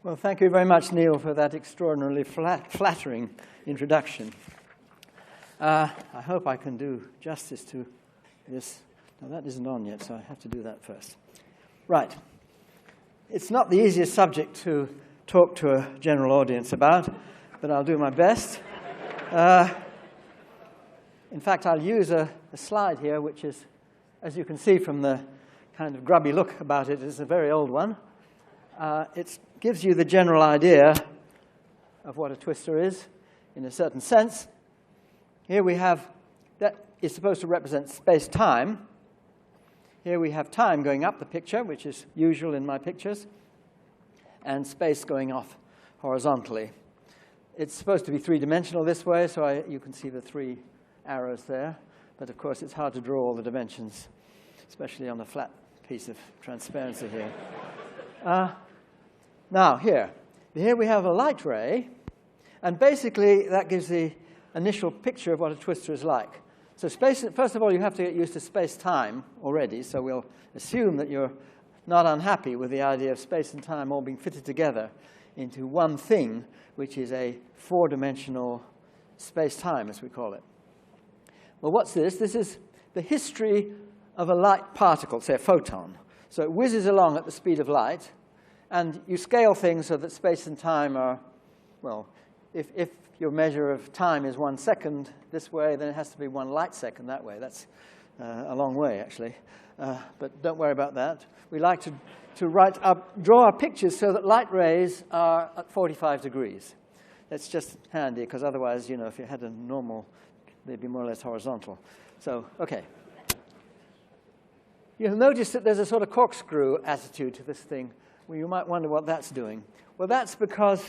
Well, thank you very much, Neil, for that extraordinarily flattering introduction. I hope I can do justice to this. No, that isn't on yet, so I have to do that first. Right. It's not the easiest subject to talk to a general audience about, but I'll do my best. In fact, I'll use a slide here, which is, as you can see from the kind of grubby look about it, is a very old one. It gives you the general idea of what a twistor is in a certain sense. Here we have, that is supposed to represent space-time. Here we have time going up the picture, which is usual in my pictures, and space going off horizontally. It's supposed to be three-dimensional this way, so you can see the three arrows there. But of course, it's hard to draw all the dimensions, especially on a flat piece of transparency here. Now, here we have a light ray, and basically that gives the initial picture of what a twistor is like. So first of all, you have to get used to space-time already, so we'll assume that you're not unhappy with the idea of space and time all being fitted together into one thing, which is a four-dimensional space-time, as we call it. Well, what's this? This is the history of a light particle, say a photon. So it whizzes along at the speed of light, and you scale things so that space and time are, well, if your measure of time is 1 second this way, then it has to be 1 light second that way. That's a long way, actually. But don't worry about that. We like to draw our pictures so that light rays are at 45 degrees. That's just handy, because otherwise, you know, if you had a normal, they'd be more or less horizontal. So, OK. You'll notice that there's a sort of corkscrew attitude to this thing. Well, you might wonder what that's doing. Well, that's because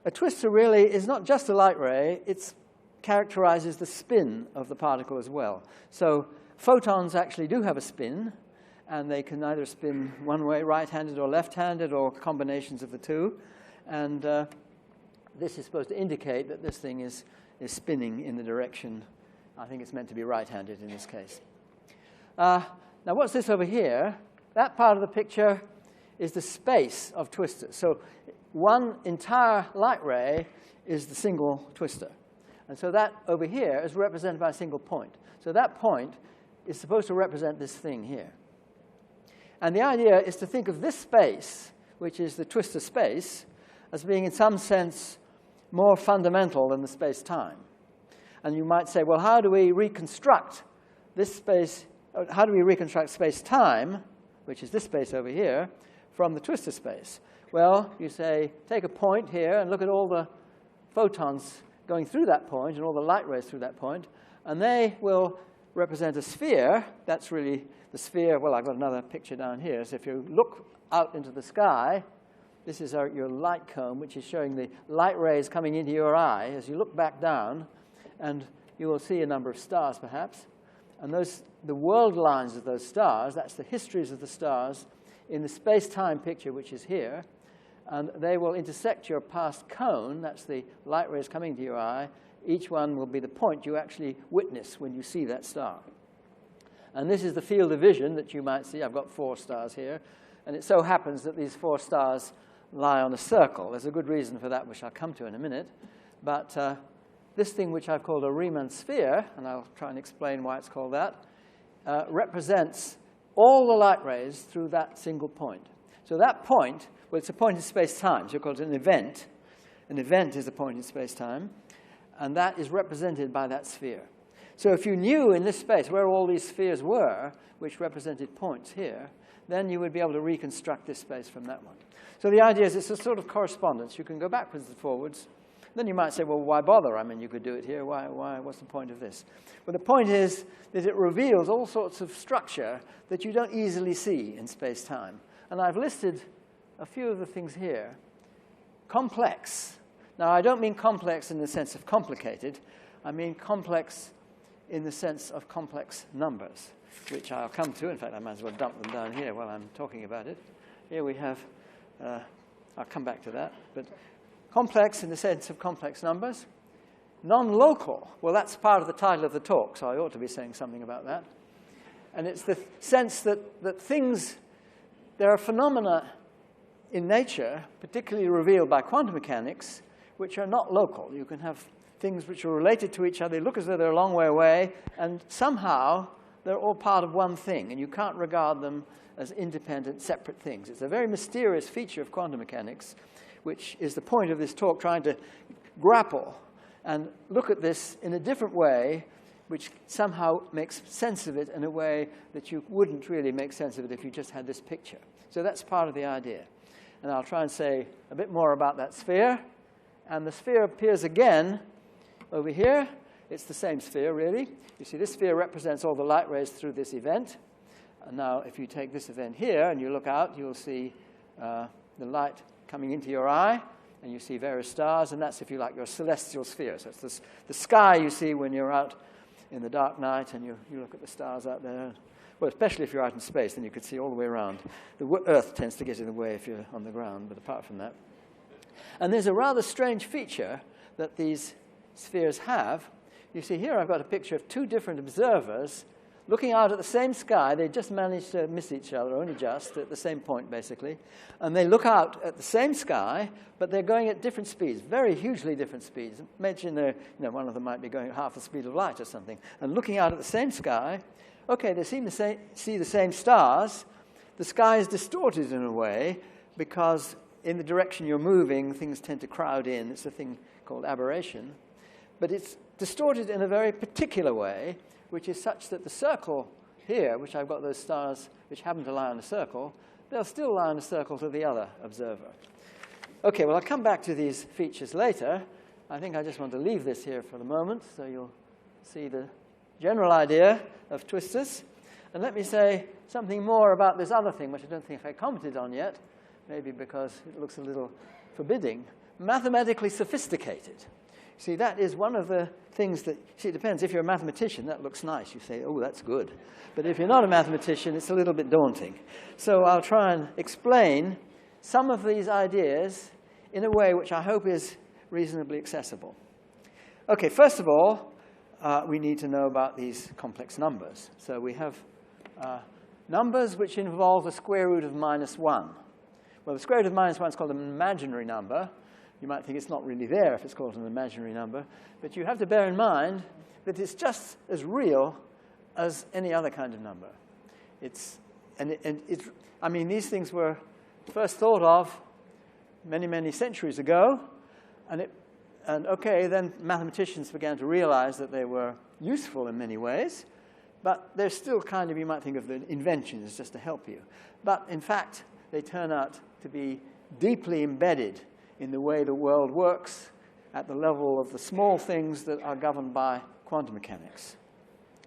a twistor really is not just a light ray. It characterizes the spin of the particle as well. So photons actually do have a spin, and they can either spin one way, right-handed or left-handed, or combinations of the two. And this is supposed to indicate that this thing is spinning in the direction. I think it's meant to be right-handed in this case. Now, what's this over here? That part of the picture is the space of twistors. So one entire light ray is the single twistor. And so that over here is represented by a single point. So that point is supposed to represent this thing here. And the idea is to think of this space, which is the twistor space, as being in some sense more fundamental than the space-time. And you might say, well, how do we reconstruct this space? How do we reconstruct space-time, which is this space over here, from the twistor space? Well, you say, take a point here and look at all the photons going through that point and all the light rays through that point, and they will represent a sphere. That's really the sphere. Well, I've got another picture down here. So if you look out into the sky, this is your light cone, which is showing the light rays coming into your eye as you look back down, and you will see a number of stars, perhaps. And the world lines of those stars, that's the histories of the stars in the space-time picture, which is here. And they will intersect your past cone. That's the light rays coming to your eye. Each one will be the point you actually witness when you see that star. And this is the field of vision that you might see. I've got 4 stars here. And it so happens that these 4 stars lie on a circle. There's a good reason for that, which I'll come to in a minute. But this thing, which I've called a Riemann Sphere, and I'll try and explain why it's called that, represents all the light rays through that single point. So that point, well, it's a point in space-time. So you call it an event. An event is a point in space-time. And that is represented by that sphere. So if you knew in this space where all these spheres were, which represented points here, then you would be able to reconstruct this space from that one. So the idea is it's a sort of correspondence. You can go backwards and forwards. Then you might say, well, why bother? I mean, you could do it here. Why? What's the point of this? Well, the point is that it reveals all sorts of structure that you don't easily see in space-time. And I've listed a few of the things here. Complex. Now, I don't mean complex in the sense of complicated. I mean complex in the sense of complex numbers, which I'll come to. In fact, I might as well dump them down here while I'm talking about it. Here we have, I'll come back to that. But complex in the sense of complex numbers. Non-local. Well, that's part of the title of the talk, so I ought to be saying something about that. And it's the sense that things, there are phenomena in nature, particularly revealed by quantum mechanics, which are not local. You can have things which are related to each other. They look as though they're a long way away, and somehow they're all part of one thing, and you can't regard them as independent, separate things. It's a very mysterious feature of quantum mechanics, which is the point of this talk, trying to grapple and look at this in a different way, which somehow makes sense of it in a way that you wouldn't really make sense of it if you just had this picture. So that's part of the idea. And I'll try and say a bit more about that sphere. And the sphere appears again over here. It's the same sphere, really. You see, this sphere represents all the light rays through this event. And now, if you take this event here and you look out, you'll see the light coming into your eye, and you see various stars, and that's, if you like, your celestial sphere. So it's the sky you see when you're out in the dark night and you look at the stars out there. Well, especially if you're out in space, then you could see all the way around. The Earth tends to get in the way if you're on the ground, but apart from that. And there's a rather strange feature that these spheres have. You see here I've got a picture of two different observers looking out at the same sky. They just managed to miss each other, only just, at the same point, basically. And they look out at the same sky, but they're going at different speeds, very hugely different speeds. Imagine one of them might be going at half the speed of light or something, and looking out at the same sky. Okay, they seem to see the same stars. The sky is distorted in a way because in the direction you're moving, things tend to crowd in. It's a thing called aberration. But it's distorted in a very particular way, which is such that the circle here, which I've got those stars which happen to lie on a circle, they'll still lie on a circle to the other observer. Okay, well, I'll come back to these features later. I think I just want to leave this here for the moment, so you'll see the general idea of twistors. And let me say something more about this other thing, which I don't think I commented on yet, maybe because it looks a little forbidding. Mathematically sophisticated. See, that is one of the things that, see, it depends. If you're a mathematician, that looks nice. You say, oh, that's good. But if you're not a mathematician, it's a little bit daunting. So I'll try and explain some of these ideas in a way which I hope is reasonably accessible. Okay, first of all, we need to know about these complex numbers. So we have numbers which involve the square root of -1. Well, the square root of -1 is called an imaginary number. You might think it's not really there if it's called an imaginary number. But you have to bear in mind that it's just as real as any other kind of number. I mean, these things were first thought of many, many centuries ago. And okay, then mathematicians began to realize that they were useful in many ways. But they're still kind of, you might think of the inventions just to help you. But in fact, they turn out to be deeply embedded in the way the world works at the level of the small things that are governed by quantum mechanics.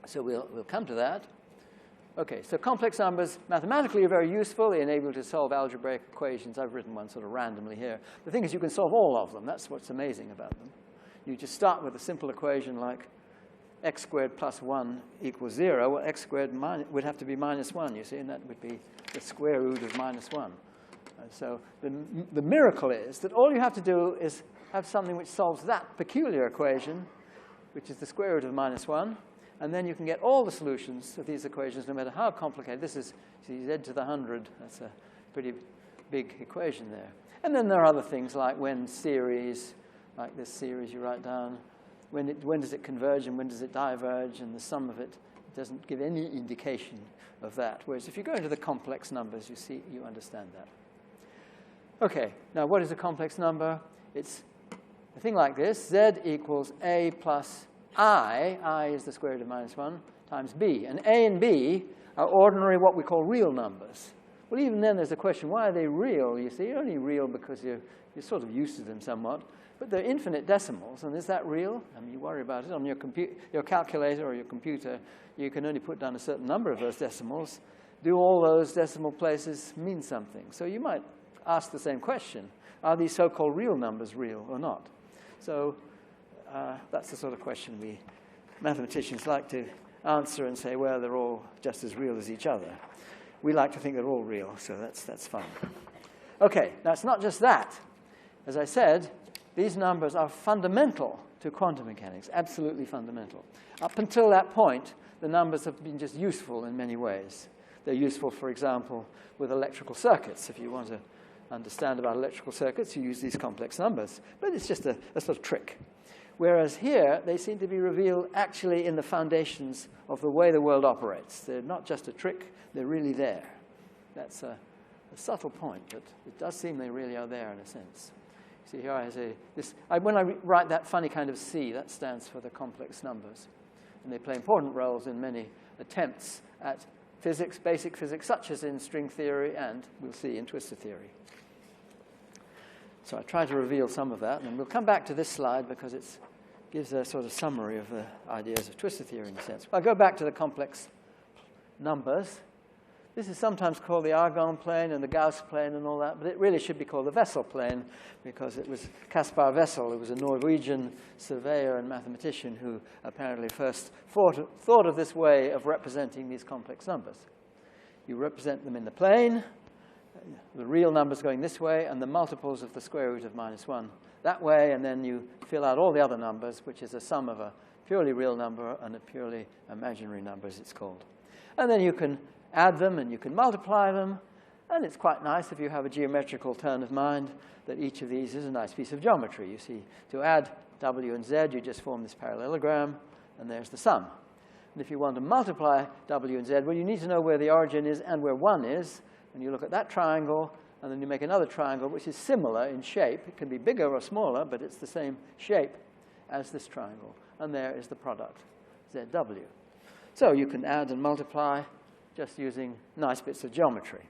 So we'll come to that. Okay, so complex numbers mathematically are very useful. They enable you to solve algebraic equations. I've written one sort of randomly here. The thing is, you can solve all of them. That's what's amazing about them. You just start with a simple equation like x squared plus 1 equals 0. Well, x squared would have to be -1, you see, and that would be the square root of -1. So the miracle is that all you have to do is have something which solves that peculiar equation, which is the square root of -1, and then you can get all the solutions of these equations, no matter how complicated. This is, see, z to the 100. That's a pretty big equation there. And then there are other things like when series, like this series you write down, when does it converge and when does it diverge, and the sum of it doesn't give any indication of that. Whereas if you go into the complex numbers, you understand that. Okay, now what is a complex number? It's a thing like this. Z equals A plus I. I is the square root of -1 times B. And A and B are ordinary, what we call real numbers. Well, even then there's a question, why are they real? You see, they're only real because you're sort of used to them somewhat. But they're infinite decimals, and is that real? I mean, you worry about it. On your calculator or your computer, you can only put down a certain number of those decimals. Do all those decimal places mean something? So you might ask the same question. Are these so-called real numbers real or not? So that's the sort of question we mathematicians like to answer and say, well, they're all just as real as each other. We like to think they're all real, so that's fun. Okay, now it's not just that. As I said, these numbers are fundamental to quantum mechanics, absolutely fundamental. Up until that point, the numbers have been just useful in many ways. They're useful, for example, with electrical circuits. If you want to understand about electrical circuits, you use these complex numbers. But it's just a sort of trick. Whereas here, they seem to be revealed actually in the foundations of the way the world operates. They're not just a trick, they're really there. That's a subtle point, but it does seem they really are there in a sense. See, here I say this. When I write that funny kind of C, that stands for the complex numbers. And they play important roles in many attempts at physics, basic physics, such as in string theory and, we'll see, in twistor theory. So I try to reveal some of that, and we'll come back to this slide because it gives a sort of summary of the ideas of twistor theory in a sense. I'll go back to the complex numbers. This is sometimes called the Argand plane and the Gauss plane and all that, but it really should be called the Wessel plane because it was Caspar Wessel, who was a Norwegian surveyor and mathematician who apparently first thought of this way of representing these complex numbers. You represent them in the plane, the real numbers going this way, and the multiples of the square root of -1 that way, and then you fill out all the other numbers, which is a sum of a purely real number and a purely imaginary number, as it's called. And then you can add them and you can multiply them, and it's quite nice if you have a geometrical turn of mind that each of these is a nice piece of geometry. You see, to add W and Z, you just form this parallelogram, and there's the sum. And if you want to multiply W and Z, well, you need to know where the origin is and where 1 is, and you look at that triangle, and then you make another triangle which is similar in shape. It can be bigger or smaller, but it's the same shape as this triangle. And there is the product, ZW. So you can add and multiply just using nice bits of geometry.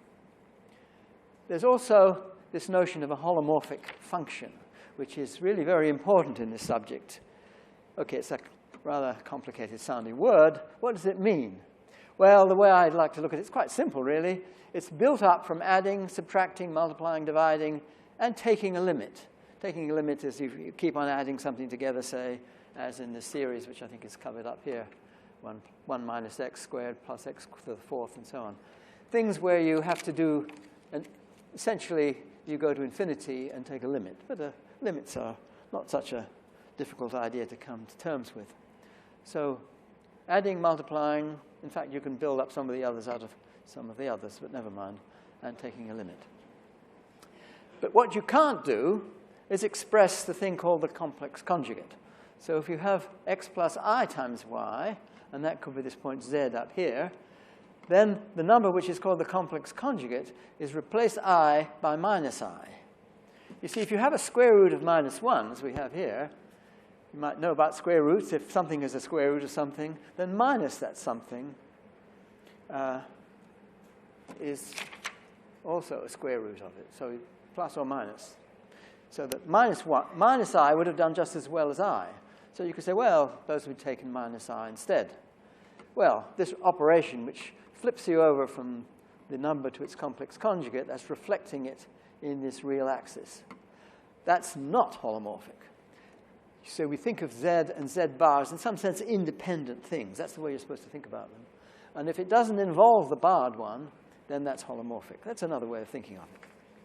There's also this notion of a holomorphic function, which is really very important in this subject. Okay, it's a rather complicated sounding word. What does it mean? Well, the way I'd like to look at it, it's quite simple, really. It's built up from adding, subtracting, multiplying, dividing, and taking a limit. Taking a limit is you keep on adding something together, say, as in the series, which I think is covered up here. 1 minus x squared plus x to the fourth, and so on. Things where you have to do, and essentially you go to infinity and take a limit. But limits are not such a difficult idea to come to terms with. So adding, multiplying, in fact, you can build up some of the others out of some of the others, but never mind, and taking a limit. But what you can't do is express the thing called the complex conjugate. So if you have x plus I times y, and that could be this point z up here, then the number which is called the complex conjugate is replace I by minus I. You see, if you have a square root of -1, as we have here, you might know about square roots. If something is a square root of something, then minus that something is also a square root of it, so plus or minus. So that minus I would have done just as well as I. So you could say, well, those would be taken minus I instead. Well, this operation, which flips you over from the number to its complex conjugate, that's reflecting it in this real axis. That's not holomorphic. So we think of Z and Z bar as, in some sense, independent things. That's the way you're supposed to think about them. And if it doesn't involve the barred one, then that's holomorphic. That's another way of thinking of it.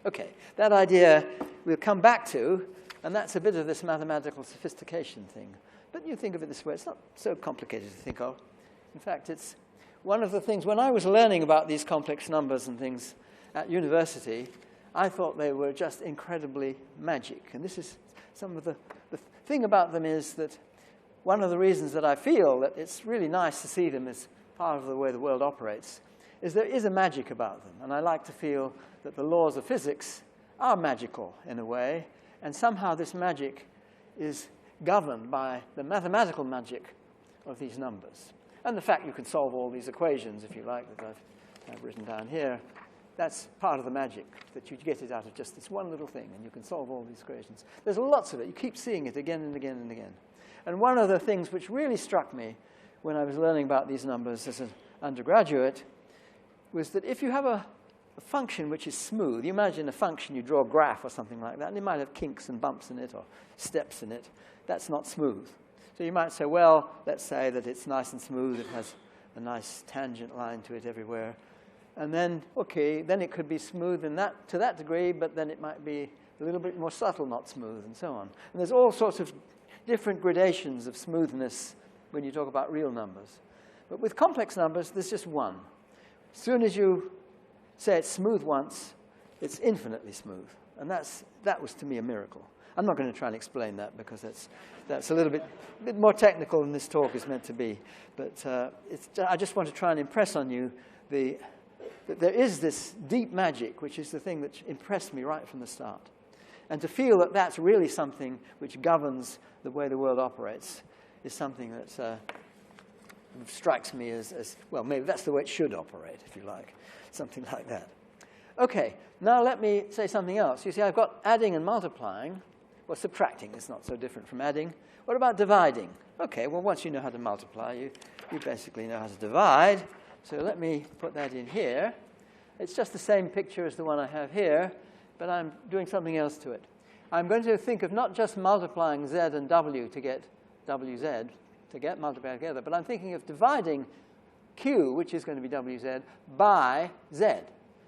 Okay, that idea we'll come back to, and that's a bit of this mathematical sophistication thing. But you think of it this way, it's not so complicated to think of. In fact, it's one of the things, when I was learning about these complex numbers and things at university, I thought they were just incredibly magic. And this is some of the thing about them is that one of the reasons that I feel that it's really nice to see them as part of the way the world operates is there is a magic about them. And I like to feel that the laws of physics are magical in a way, and somehow this magic is governed by the mathematical magic of these numbers. And the fact you can solve all these equations, if you like, that I've written down here, that's part of the magic, that you get it out of just this one little thing, and you can solve all these equations. There's lots of it. You keep seeing it again and again and again. And one of the things which really struck me when I was learning about these numbers as an undergraduate was that if you have a function which is smooth, you imagine a function, you draw a graph or something like that, and it might have kinks and bumps in it or steps in it. That's not smooth. So you might say, well, let's say that it's nice and smooth. It has a nice tangent line to it everywhere. And then, okay, then it could be smooth in that, to that degree, but then it might be a little bit more subtle, not smooth, and so on. And there's all sorts of different gradations of smoothness when you talk about real numbers. But with complex numbers, there's just one. As soon as you say it's smooth once, It's infinitely smooth. And that was, to me, a miracle. I'm not going to try and explain that because that's a little bit more technical than this talk is meant to be. But I just want to try and impress on you that there is this deep magic, which is the thing that impressed me right from the start. And to feel that that's really something which governs the way the world operates is something that strikes me as, well, maybe that's the way it should operate, if you like, something like that. Okay, now let me say something else. You see, I've got adding and multiplying. Well, subtracting is not so different from adding. What about dividing? Okay, well, once you know how to multiply, you basically know how to divide. So let me put that in here. It's just the same picture as the one I have here, but I'm doing something else to it. I'm going to think of not just multiplying z and w to get wz, to get multiplied together, but I'm thinking of dividing q, which is going to be wz, by z.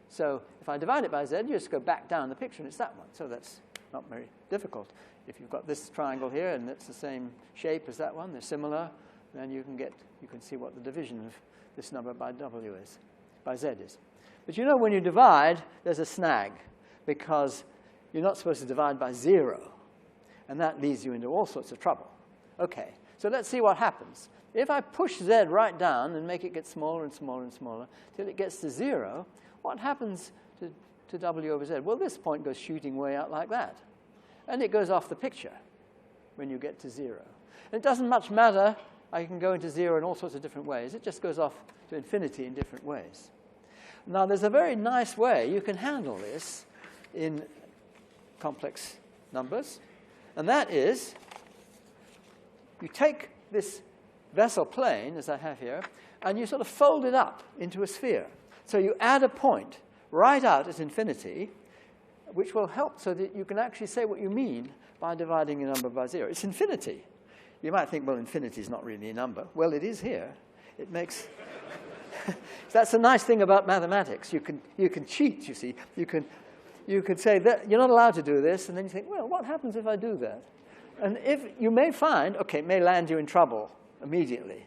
So if I divide it by z, you just go back down the picture, and it's that one. So that's not very difficult. If you've got this triangle here, and it's the same shape as that one, they're similar, then you can see what the division of this number by w is, by z is. But you know, when you divide, there's a snag, because you're not supposed to divide by 0. And that leads you into all sorts of trouble. Okay, so let's see what happens. If I push z right down and make it get smaller and smaller and smaller till it gets to 0, what happens to w over z? Well, this point goes shooting way out like that. And it goes off the picture when you get to 0. And it doesn't much matter. I can go into 0 in all sorts of different ways. It just goes off to infinity in different ways. Now, there's a very nice way you can handle this in complex numbers. And that is, you take this Wessel plane, as I have here, and you sort of fold it up into a sphere. So you add a point right out at infinity, which will help so that you can actually say what you mean by dividing a number by 0. It's infinity. You might think, well, infinity is not really a number. Well, it is here. It makes... That's the nice thing about mathematics. You can cheat, you see. You could say that you're not allowed to do this, and then you think, well, what happens if I do that? And if you may find, okay, it may land you in trouble immediately,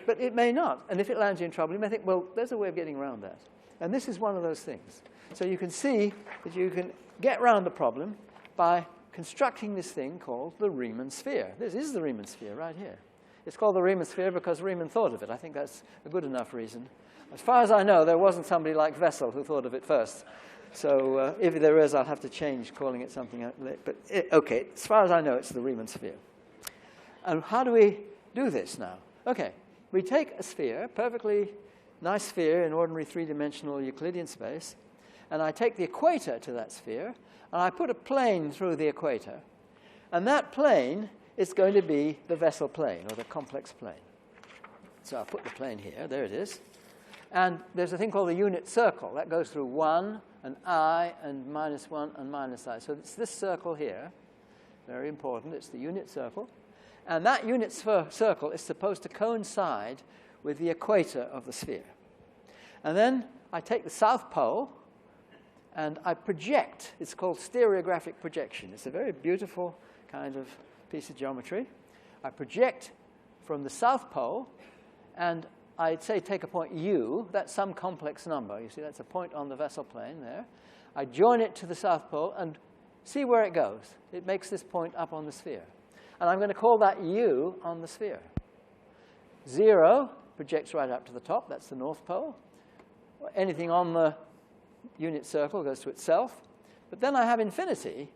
but it may not. And if it lands you in trouble, you may think, well, there's a way of getting around that. And this is one of those things. So you can see that you can get around the problem by constructing this thing called the Riemann sphere. This is the Riemann sphere right here. It's called the Riemann sphere because Riemann thought of it. I think that's a good enough reason. As far as I know, there wasn't somebody like Wessel who thought of it first. So if there is, I'll have to change calling it something else. But okay, as far as I know, it's the Riemann sphere. And how do we do this now? Okay, we take a sphere, perfectly nice sphere in ordinary three-dimensional Euclidean space, and I take the equator to that sphere, and I put a plane through the equator. And that plane is going to be the Wessel plane, or the complex plane. So I'll put the plane here. There it is. And there's a thing called the unit circle. That goes through 1 and I and -1 and -I. So it's this circle here. Very important. It's the unit circle. And that unit circle is supposed to coincide with the equator of the sphere. And then I take the south pole and I project. It's called stereographic projection. It's a very beautiful kind of piece of geometry. I project from the south pole, and I'd say take a point U. That's some complex number. You see, that's a point on the Wessel plane there. I join it to the south pole and see where it goes. It makes this point up on the sphere. And I'm going to call that U on the sphere. 0 projects right up to the top. That's the north pole. Anything on the unit circle goes to itself. But then I have infinity.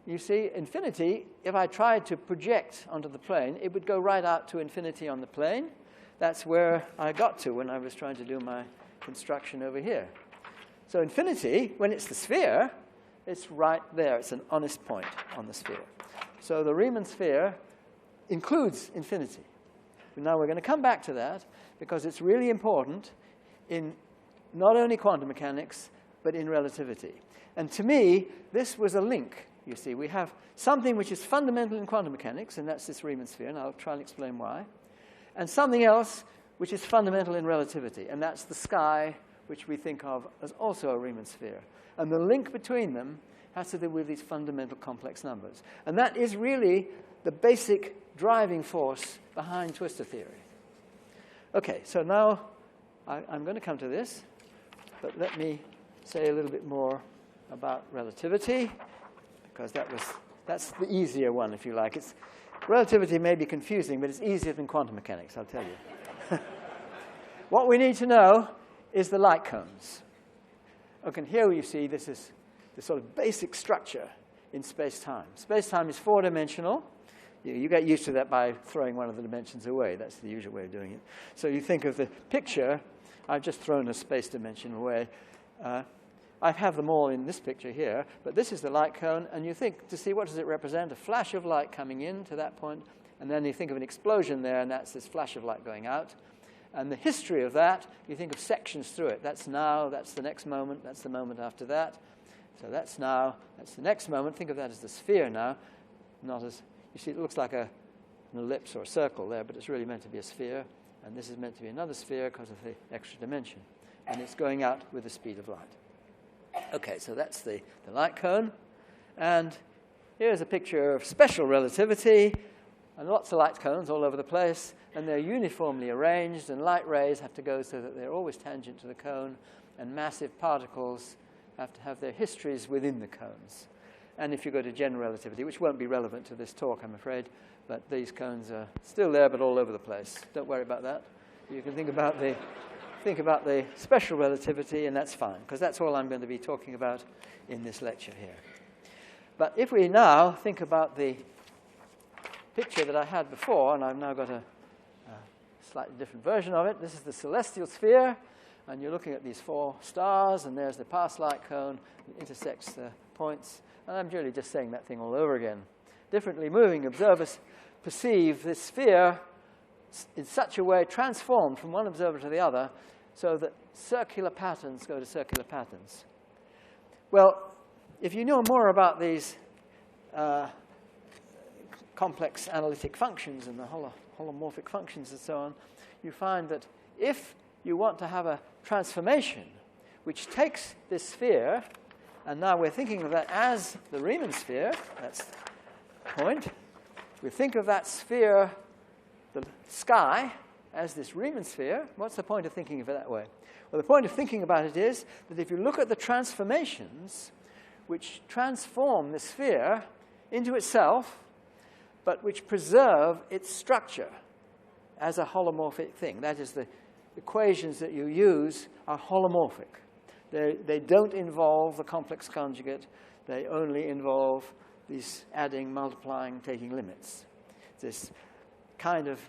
You see, infinity, if I tried to project onto the plane, it would go right out to infinity on the plane. That's where I got to when I was trying to do my construction over here. So infinity, when it's the sphere, it's right there. It's an honest point on the sphere. So the Riemann sphere includes infinity. Now we're going to come back to that because it's really important in not only quantum mechanics, but in relativity. And to me, this was a link. You see, we have something which is fundamental in quantum mechanics, and that's this Riemann sphere, and I'll try and explain why. And something else which is fundamental in relativity, and that's the sky, which we think of as also a Riemann sphere. And the link between them has to do with these fundamental complex numbers. And that is really the basic driving force behind twistor theory. Okay, so now I'm going to come to this, but let me say a little bit more about relativity, because that's the easier one, if you like. Relativity may be confusing, but it's easier than quantum mechanics, I'll tell you. What we need to know is the light cones. Okay, here you see this is the sort of basic structure in space-time. Space-time is four-dimensional. You get used to that by throwing one of the dimensions away. That's the usual way of doing it. So you think of the picture. I've just thrown a space dimension away. I have them all in this picture here, but this is the light cone, and you think to see what does it represent? A flash of light coming in to that point, and then you think of an explosion there, and that's this flash of light going out. And the history of that, you think of sections through it. That's now, that's the next moment, that's the moment after that. So that's now, that's the next moment. Think of that as the sphere now, not as, you see it looks like an ellipse or a circle there, but it's really meant to be a sphere, and this is meant to be another sphere because of the extra dimension. And it's going out with the speed of light. Okay, so that's the light cone. And here's a picture of special relativity, and lots of light cones all over the place, and they're uniformly arranged, and light rays have to go so that they're always tangent to the cone, and massive particles have to have their histories within the cones. And if you go to general relativity, which won't be relevant to this talk, I'm afraid, but these cones are still there but all over the place. Don't worry about that. You can think about the special relativity, and that's fine, because that's all I'm going to be talking about in this lecture here. But if we now think about the picture that I had before, and I've now got a slightly different version of it. This is the celestial sphere, and you're looking at these four stars, and there's the past light cone. It intersects the points. And I'm really just saying that thing all over again. Differently moving observers perceive this sphere in such a way transformed from one observer to the other so that circular patterns go to circular patterns. Well, if you know more about these complex analytic functions and the holomorphic functions and so on, you find that if you want to have a transformation which takes this sphere, and now we're thinking of that as the Riemann sphere, that's the point. We think of that sphere, the sky, as this Riemann sphere. What's the point of thinking of it that way? Well, the point of thinking about it is that if you look at the transformations which transform the sphere into itself, but which preserve its structure as a holomorphic thing, that is, the equations that you use are holomorphic. They don't involve the complex conjugate. They only involve these adding, multiplying, taking limits. This kind of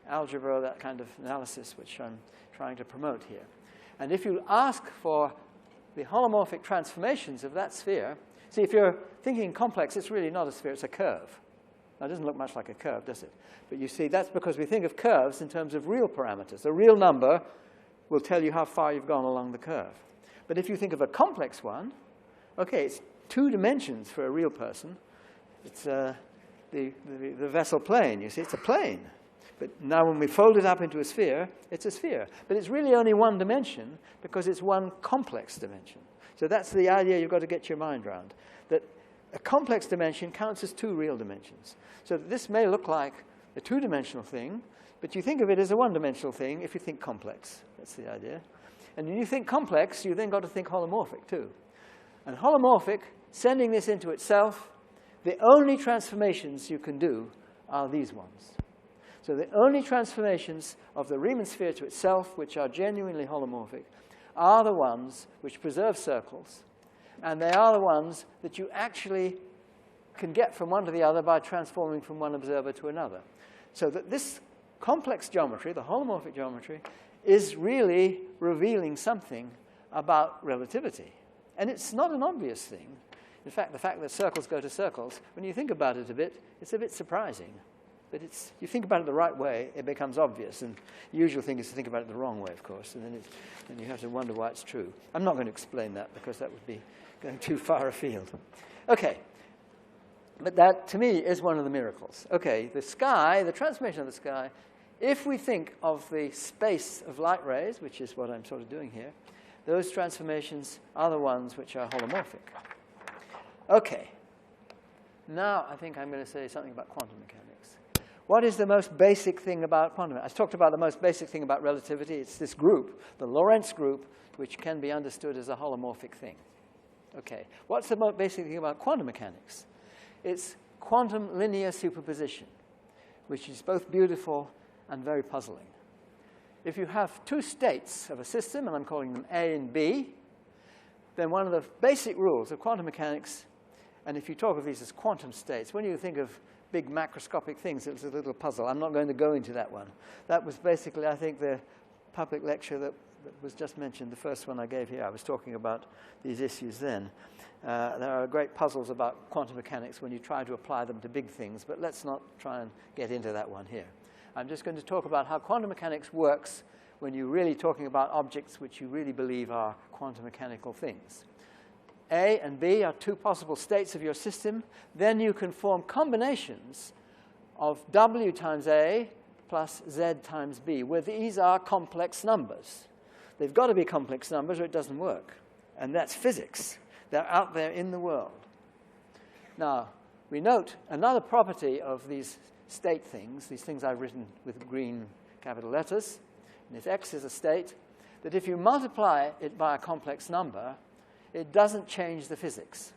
algebra, that kind of analysis, which I'm trying to promote here. And if you ask for the holomorphic transformations of that sphere, see, if you're thinking complex, it's really not a sphere, it's a curve. Now, it doesn't look much like a curve, does it? But you see, that's because we think of curves in terms of real parameters. A real number will tell you how far you've gone along the curve. But if you think of a complex one, okay, it's two dimensions for a real person. It's the Wessel plane. You see, it's a plane. But now when we fold it up into a sphere, it's a sphere. But it's really only one dimension because it's one complex dimension. So that's the idea you've got to get your mind around, that a complex dimension counts as two real dimensions. So this may look like a two-dimensional thing, but you think of it as a one-dimensional thing if you think complex. That's the idea. And when you think complex, you then got to think holomorphic too. And holomorphic, sending this into itself, the only transformations you can do are these ones. So the only transformations of the Riemann sphere to itself, which are genuinely holomorphic, are the ones which preserve circles, and they are the ones that you actually can get from one to the other by transforming from one observer to another. So that this complex geometry, the holomorphic geometry, is really revealing something about relativity. And it's not an obvious thing. In fact, the fact that circles go to circles, when you think about it a bit, it's a bit surprising. But you think about it the right way, it becomes obvious. And the usual thing is to think about it the wrong way, of course. And then you have to wonder why it's true. I'm not going to explain that because that would be going too far afield. Okay. But that, to me, is one of the miracles. Okay, the sky, the transformation of the sky, if we think of the space of light rays, which is what I'm sort of doing here, those transformations are the ones which are holomorphic. Okay. Now I think I'm going to say something about quantum mechanics. What is the most basic thing about quantum mechanics? I talked about the most basic thing about relativity. It's this group, the Lorentz group, which can be understood as a holomorphic thing. Okay. What's the most basic thing about quantum mechanics? It's quantum linear superposition, which is both beautiful and very puzzling. If you have two states of a system, and I'm calling them A and B, then one of the basic rules of quantum mechanics, and if you talk of these as quantum states, when you think of big macroscopic things, it's a little puzzle. I'm not going to go into that one. That was basically, I think, the public lecture that was just mentioned, the first one I gave here. I was talking about these issues then. There are great puzzles about quantum mechanics when you try to apply them to big things, but let's not try and get into that one here. I'm just going to talk about how quantum mechanics works when you're really talking about objects which you really believe are quantum mechanical things. A and B are two possible states of your system. Then you can form combinations of W times A plus Z times B, where these are complex numbers. They've got to be complex numbers or it doesn't work. And that's physics. They're out there in the world. Now, we note another property of these state things, these things I've written with green capital letters, and if X is a state, that if you multiply it by a complex number, it doesn't change the physics.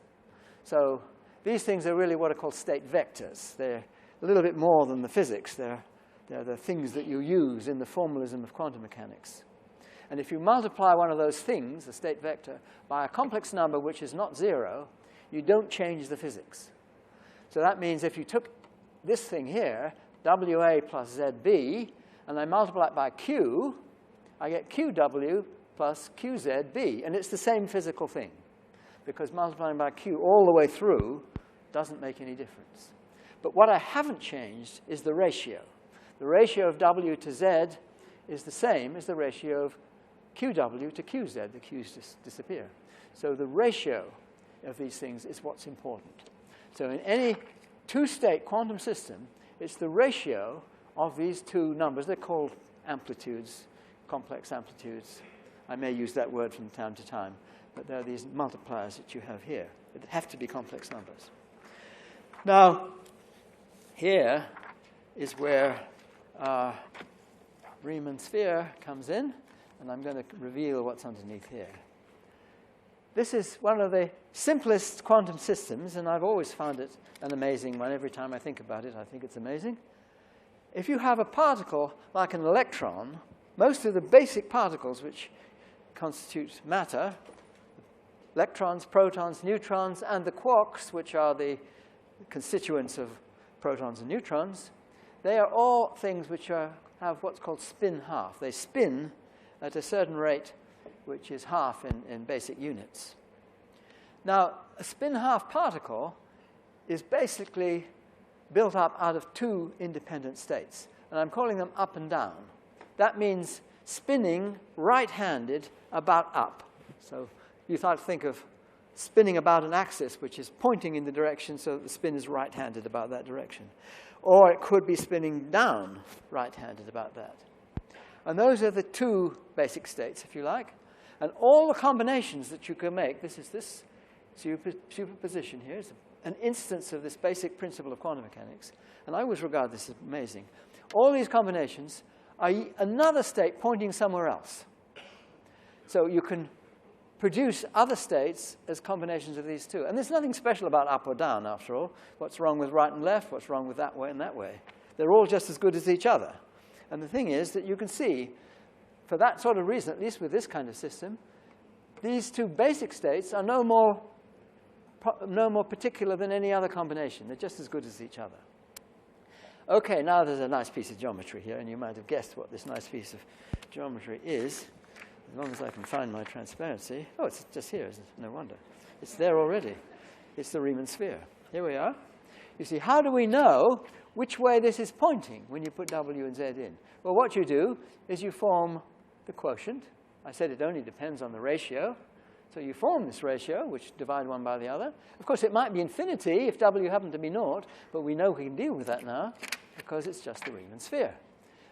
So these things are really what are called state vectors. They're a little bit more than the physics. They're the things that you use in the formalism of quantum mechanics. And if you multiply one of those things, a state vector, by a complex number which is not zero, you don't change the physics. So that means if you took this thing here, WA plus ZB, and I multiply it by Q, I get QW plus QZB. And it's the same physical thing, because multiplying by Q all the way through doesn't make any difference. But what I haven't changed is the ratio. The ratio of W to Z is the same as the ratio of QW to QZ. The Q's just disappear. So the ratio of these things is what's important. So in any two-state quantum system, it's the ratio of these two numbers. They're called amplitudes, complex amplitudes. I may use that word from time to time, but there are these multipliers that you have here. It have to be complex numbers. Now, here is where Riemann Sphere comes in, and I'm going to reveal what's underneath here. This is one of the simplest quantum systems, and I've always found it an amazing one. Every time I think about it, I think it's amazing. If you have a particle like an electron, most of the basic particles which constitute matter, electrons, protons, neutrons, and the quarks, which are the constituents of protons and neutrons, they are all things which have what's called spin half. They spin at a certain rate, which is half in basic units. Now, a spin half particle is basically built up out of two independent states, and I'm calling them up and down. That means spinning right-handed about up. So you might think of spinning about an axis which is pointing in the direction so that the spin is right-handed about that direction. Or it could be spinning down right-handed about that. And those are the two basic states, if you like. And all the combinations that you can make, this is this superposition here, is an instance of this basic principle of quantum mechanics. And I always regard this as amazing. All these combinations are another state pointing somewhere else. So you can produce other states as combinations of these two. And there's nothing special about up or down, after all. What's wrong with right and left? What's wrong with that way and that way? They're all just as good as each other. And the thing is that you can see, for that sort of reason, at least with this kind of system, these two basic states are no more particular than any other combination. They're just as good as each other. Okay, now there's a nice piece of geometry here, and you might have guessed what this nice piece of geometry is, as long as I can find my transparency. Oh, it's just here, isn't it? No wonder. It's there already. It's the Riemann sphere. Here we are. You see, how do we know which way this is pointing when you put W and Z in? Well, what you do is you form the quotient. I said it only depends on the ratio. So you form this ratio, which divide one by the other. Of course, it might be infinity if W happened to be naught, but we know we can deal with that now because it's just the Riemann sphere.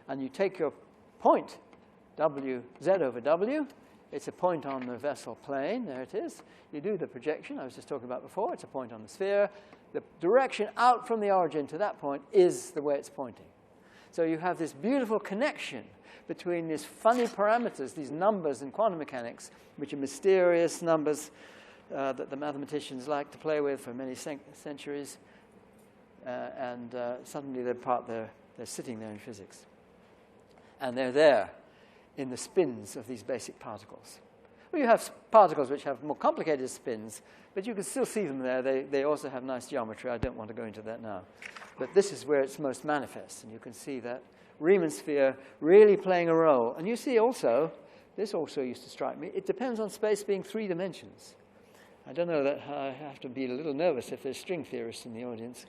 And you take your point, W, Z over W. It's a point on the Wessel plane. There it is. You do the projection I was just talking about before. It's a point on the sphere. The direction out from the origin to that point is the way it's pointing. So you have this beautiful connection between these funny parameters, these numbers in quantum mechanics, which are mysterious numbers that the mathematicians like to play with for many centuries, and suddenly they're sitting there in physics. And they're there in the spins of these basic particles. Well, you have particles which have more complicated spins, but you can still see them there. They also have nice geometry. I don't want to go into that now. But this is where it's most manifest, and you can see that Riemann sphere really playing a role. And you see also, this also used to strike me, it depends on space being 3 dimensions. I don't know, that I have to be a little nervous if there's string theorists in the audience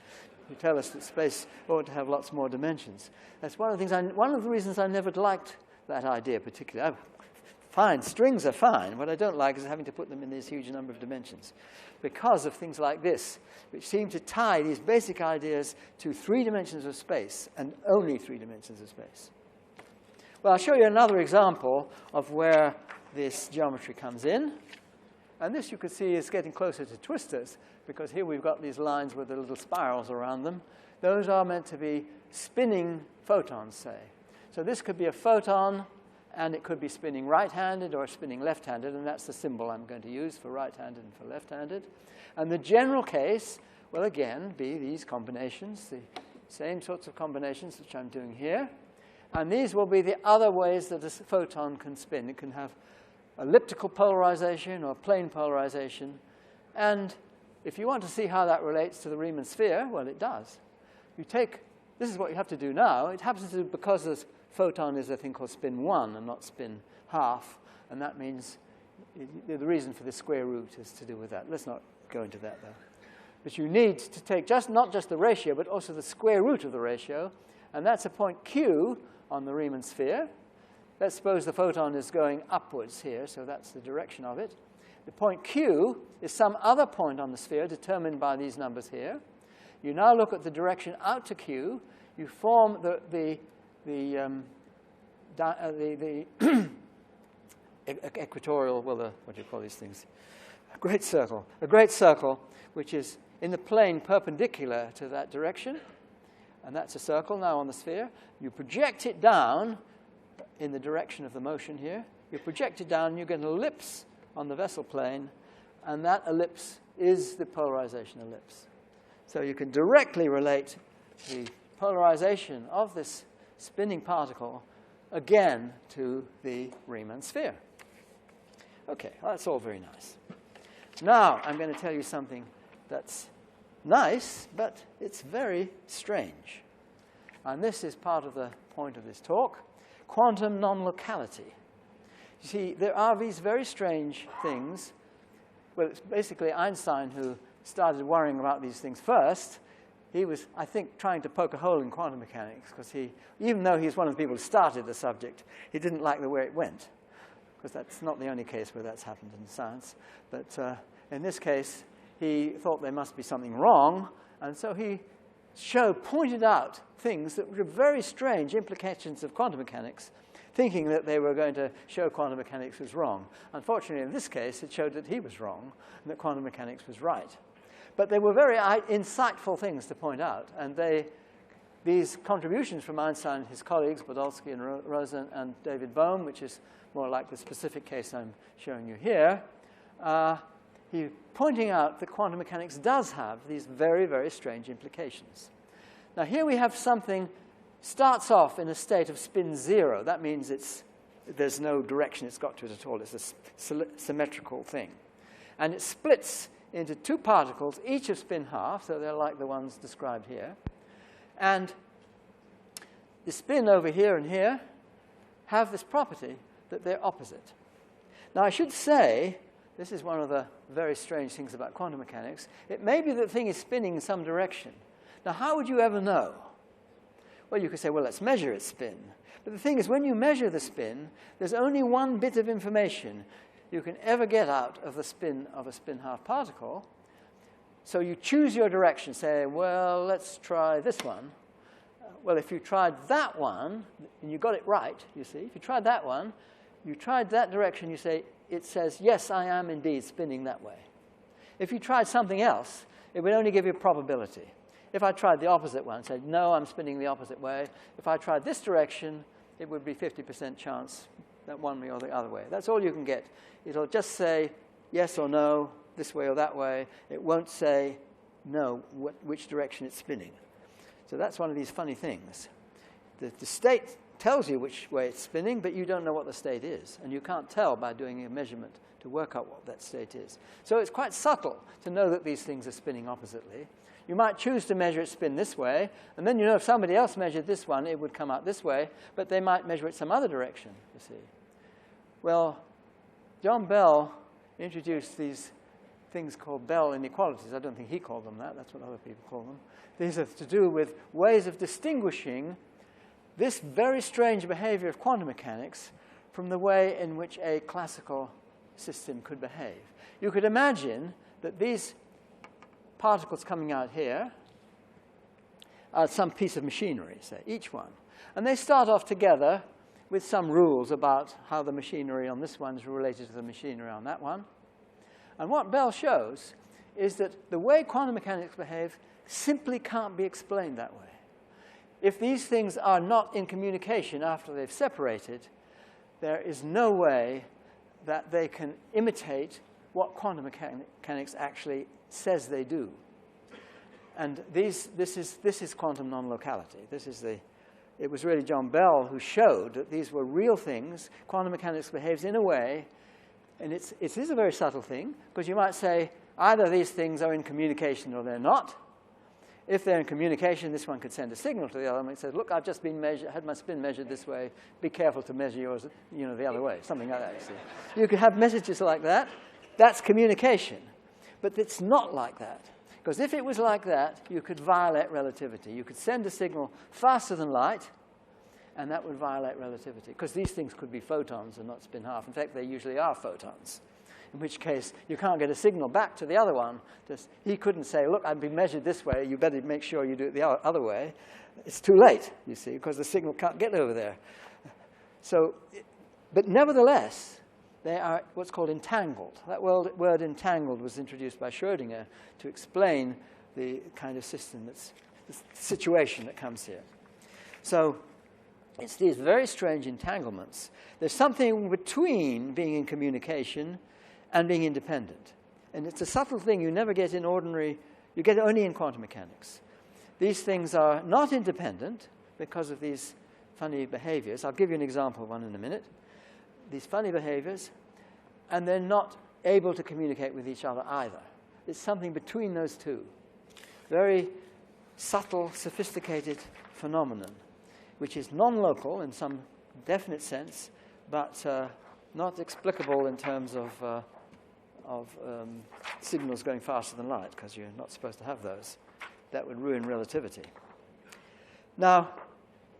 who tell us that space ought to have lots more dimensions. That's one of the things. One of the reasons I never liked that idea particularly. Fine, strings are fine. What I don't like is having to put them in this huge number of dimensions, because of things like this, which seem to tie these basic ideas to 3 dimensions of space and only 3 dimensions of space. Well, I'll show you another example of where this geometry comes in. And this, you can see, is getting closer to twistors, because here we've got these lines with the little spirals around them. Those are meant to be spinning photons, say. So this could be a photon, and it could be spinning right-handed or spinning left-handed, and that's the symbol I'm going to use for right-handed and for left-handed. And the general case will, again, be these combinations, the same sorts of combinations which I'm doing here. And these will be the other ways that a photon can spin. It can have elliptical polarization or plane polarization. And if you want to see how that relates to the Riemann sphere, well, it does. This is what you have to do now. It happens to, because this photon is a thing called spin 1 and not spin half, and that means the reason for the square root is to do with that. Let's not go into that, though. But you need to take not just the ratio, but also the square root of the ratio, and that's a point Q on the Riemann sphere. Let's suppose the photon is going upwards here, so that's the direction of it. The point Q is some other point on the sphere determined by these numbers here. You now look at the direction out to Q. You form the equatorial, well, what do you call these things? A great circle, which is in the plane perpendicular to that direction. And that's a circle now on the sphere. You project it down in the direction of the motion here. You project it down, and you get an ellipse on the Wessel plane, and that ellipse is the polarization ellipse. So you can directly relate the polarization of this spinning particle, again, to the Riemann sphere. Okay, well, that's all very nice. Now I'm going to tell you something that's nice, but it's very strange. And this is part of the point of this talk. Quantum non-locality. You see, there are these very strange things. Well, it's basically Einstein who started worrying about these things first. He was, I think, trying to poke a hole in quantum mechanics, because even though he's one of the people who started the subject, he didn't like the way it went, because that's not the only case where that's happened in science. But in this case, he thought there must be something wrong, and so he pointed out things that were very strange implications of quantum mechanics, thinking that they were going to show quantum mechanics was wrong. Unfortunately, in this case, it showed that he was wrong and that quantum mechanics was right. But they were very insightful things to point out, and these contributions from Einstein and his colleagues, Podolsky and Rosen and David Bohm, which is more like the specific case I'm showing you here, he's pointing out that quantum mechanics does have these very, very strange implications. Now, here we have something starts off in a state of spin 0. That means there's no direction it's got to it at all. It's a symmetrical thing. And it splits into 2 particles, each of spin half, so they're like the ones described here. And the spin over here and here have this property that they're opposite. Now, I should say, this is one of the very strange things about quantum mechanics. It may be that the thing is spinning in some direction. Now, how would you ever know? Well, you could say, well, let's measure its spin. But the thing is, when you measure the spin, there's only one bit of information you can ever get out of the spin of a spin half particle. So you choose your direction, say, well, let's try this one. Well, if you tried that one, and you got it right, you see, if you tried that one, you tried that direction, you say, it says, yes, I am indeed spinning that way. If you tried something else, it would only give you a probability. If I tried the opposite one, said, no, I'm spinning the opposite way. If I tried this direction, it would be 50% chance that one way or the other way. That's all you can get. It'll just say yes or no, this way or that way. It won't say no which direction it's spinning. So that's one of these funny things. The state tells you which way it's spinning, but you don't know what the state is. And you can't tell by doing a measurement to work out what that state is. So it's quite subtle to know that these things are spinning oppositely. You might choose to measure it spin this way, and then you know if somebody else measured this one, it would come out this way, but they might measure it some other direction, you see. Well, John Bell introduced these things called Bell inequalities. I don't think he called them that. That's what other people call them. These are to do with ways of distinguishing this very strange behavior of quantum mechanics from the way in which a classical system could behave. You could imagine that these particles coming out here are some piece of machinery, say, each one. And they start off together with some rules about how the machinery on this one is related to the machinery on that one. And what Bell shows is that the way quantum mechanics behave simply can't be explained that way. If these things are not in communication after they've separated, there is no way that they can imitate what quantum mechanics actually says they do. And this is quantum non-locality. It was really John Bell who showed that these were real things. Quantum mechanics behaves in a way, and it is a very subtle thing, because you might say either these things are in communication or they're not. If they're in communication, this one could send a signal to the other one. It says, look, I've just had my spin measured this way. Be careful to measure yours, the other way. Something like that, you see. You could have messages like that. That's communication. But it's not like that. Because if it was like that, you could violate relativity. You could send a signal faster than light, and that would violate relativity. Because these things could be photons and not spin half. In fact, they usually are photons. In which case, you can't get a signal back to the other one. He couldn't say, look, I've been measured this way. You better make sure you do it the other way. It's too late, you see, because the signal can't get over there. So, but nevertheless, they are what's called entangled. That word entangled was introduced by Schrödinger to explain the kind of system the situation that comes here. So it's these very strange entanglements. There's something between being in communication and being independent. And it's a subtle thing you never get in ordinary, you get it only in quantum mechanics. These things are not independent because of these funny behaviors. I'll give you an example of one in a minute. These funny behaviors, and they're not able to communicate with each other either. It's something between those two. Very subtle, sophisticated phenomenon, which is non-local in some definite sense, but not explicable in terms of signals going faster than light, because you're not supposed to have those. That would ruin relativity. Now,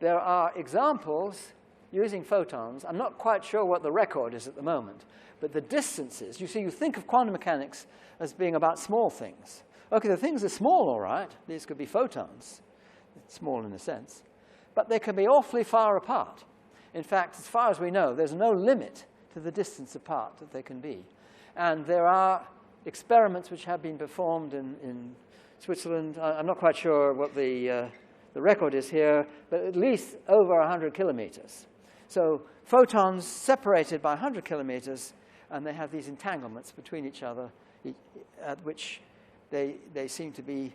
there are examples using photons. I'm not quite sure what the record is at the moment, but the distances, you see, you think of quantum mechanics as being about small things. Okay, the things are small, all right. These could be photons. It's small in a sense. But they can be awfully far apart. In fact, as far as we know, there's no limit to the distance apart that they can be. And there are experiments which have been performed in Switzerland. I'm not quite sure what the record is here, but at least over 100 kilometers. So photons separated by 100 kilometers, and they have these entanglements between each other, at which they seem to be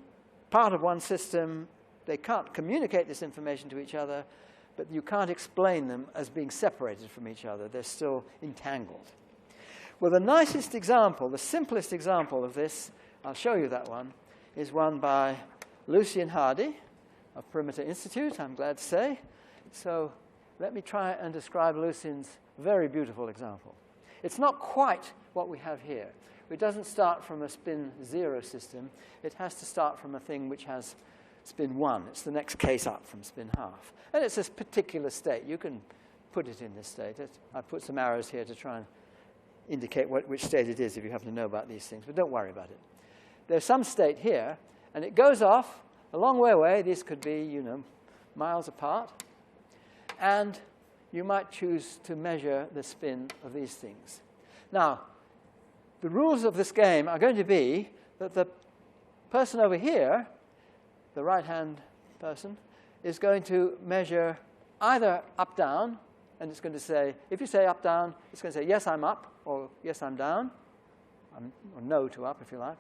part of one system. They can't communicate this information to each other, but you can't explain them as being separated from each other. They're still entangled. Well, the nicest example, the simplest example of this, I'll show you that one, is one by Lucian Hardy of Perimeter Institute, I'm glad to say. So let me try and describe Lucian's very beautiful example. It's not quite what we have here. It doesn't start from a spin 0 system. It has to start from a thing which has spin 1. It's the next case up from spin half. And it's this particular state. You can put it in this state. I put some arrows here to try and indicate which state it is if you happen to know about these things. But don't worry about it. There's some state here, and it goes off a long way away. These could be, miles apart. And you might choose to measure the spin of these things. Now, the rules of this game are going to be that the person over here, the right-hand person, is going to measure either up-down, and it's going to say, if you say up-down, it's going to say, yes, I'm up, or yes, I'm down. or no to up, if you like,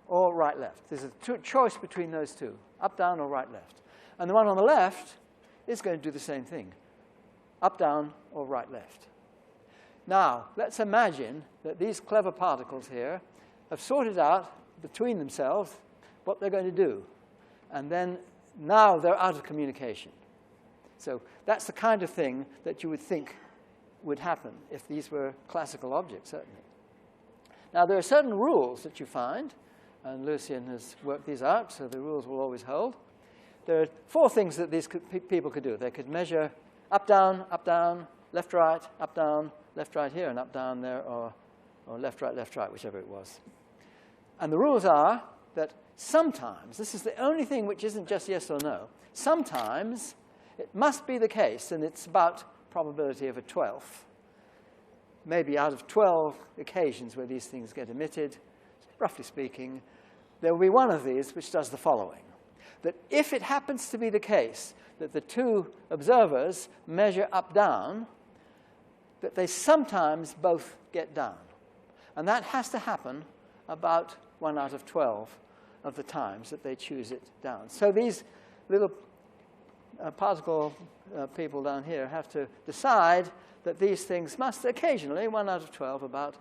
or right, left. There's a choice between those two, up, down, or right, left. And the one on the left is going to do the same thing, up, down, or right, left. Now, let's imagine that these clever particles here have sorted out between themselves what they're going to do. And then now they're out of communication. So that's the kind of thing that you would think would happen if these were classical objects, certainly. Now, there are certain rules that you find, and Lucien has worked these out, so the rules will always hold. There are 4 things that these people could do. They could measure up, down, left, right, up, down, left, right here, and up, down there, or left, right, whichever it was. And the rules are that sometimes, this is the only thing which isn't just yes or no, sometimes it must be the case, and it's about probability of a 12th. Maybe out of 12 occasions where these things get emitted, roughly speaking, there will be one of these which does the following. That if it happens to be the case that the 2 observers measure up, down, that they sometimes both get down. And that has to happen about 1 out of 12 of the times that they choose it down. So these little particle people down here have to decide that these things must occasionally, 1 out of 12 about,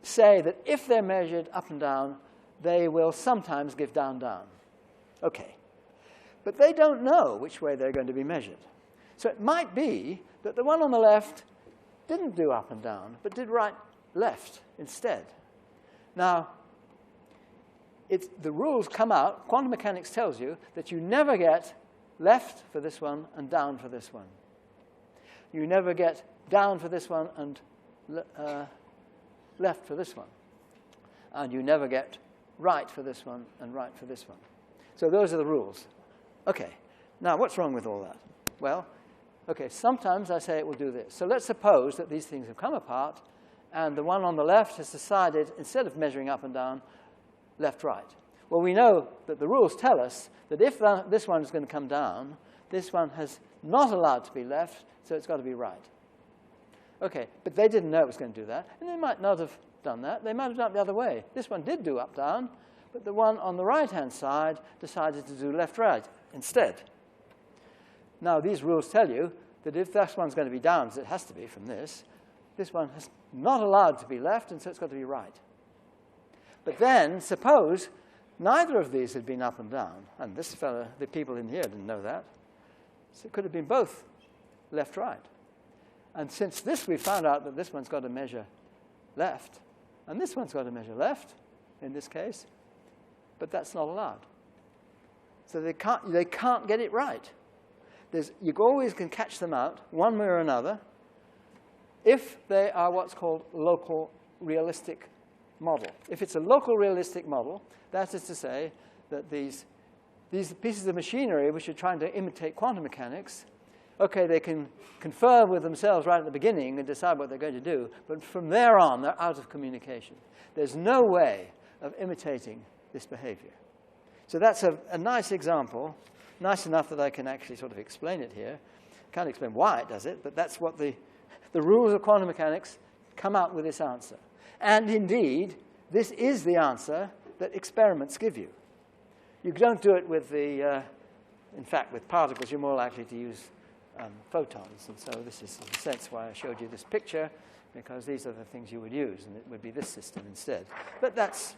say that if they're measured up and down, they will sometimes give down, down. Okay. But they don't know which way they're going to be measured. So it might be that the one on the left didn't do up and down, but did right, left instead. Now, the rules come out. Quantum mechanics tells you that you never get left for this one and down for this one. You never get down for this one and left for this one. And you never get right for this one and right for this one. So those are the rules. Okay. Now, what's wrong with all that? Well, okay, sometimes I say it will do this. So let's suppose that these things have come apart, and the one on the left has decided, instead of measuring up and down, left, right. Well, we know that the rules tell us that if this one is going to come down, this one has not allowed to be left, so it's got to be right. Okay, but they didn't know it was going to do that, and they might not have done that. They might have done it the other way. This one did do up, down, but the one on the right-hand side decided to do left, right instead. Now, these rules tell you that if this one's going to be down, as it has to be from this one has not allowed to be left, and so it's got to be right. But then, suppose neither of these had been up and down, and this fellow, the people in here didn't know that. So it could have been both left, right. And since this, we found out that this one's got to measure left, and this one's got to measure left, in this case, but that's not allowed. So they can't get it right. You always can catch them out, one way or another, if they are what's called local realistic model. If it's a local realistic model, that is to say that these pieces of machinery which are trying to imitate quantum mechanics, okay, they can confer with themselves right at the beginning and decide what they're going to do, but from there on, they're out of communication. There's no way of imitating this behavior. So that's a nice example, nice enough that I can actually sort of explain it here. Can't explain why it does it, but that's what the rules of quantum mechanics come out with this answer. And indeed, this is the answer that experiments give you. You don't do it with the, in fact, with particles, you're more likely to use photons. And so this is, in a sense, why I showed you this picture, because these are the things you would use, and it would be this system instead. But that's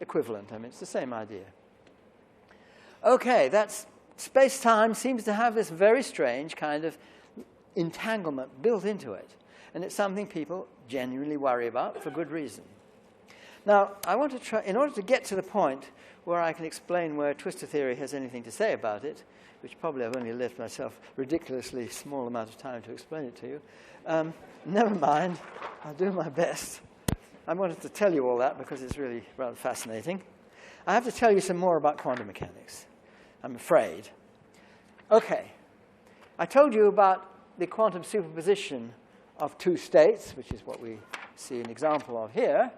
equivalent. I mean, it's the same idea. Okay, space-time seems to have this very strange kind of entanglement built into it. And it's something people genuinely worry about for good reason. Now, I want to try, in order to get to the point where I can explain where twistor theory has anything to say about it, which probably I've only left myself a ridiculously small amount of time to explain it to you, never mind, I'll do my best. I wanted to tell you all that because it's really rather fascinating. I have to tell you some more about quantum mechanics, I'm afraid. Okay, I told you about the quantum superposition of two states, which is what we see an example of here,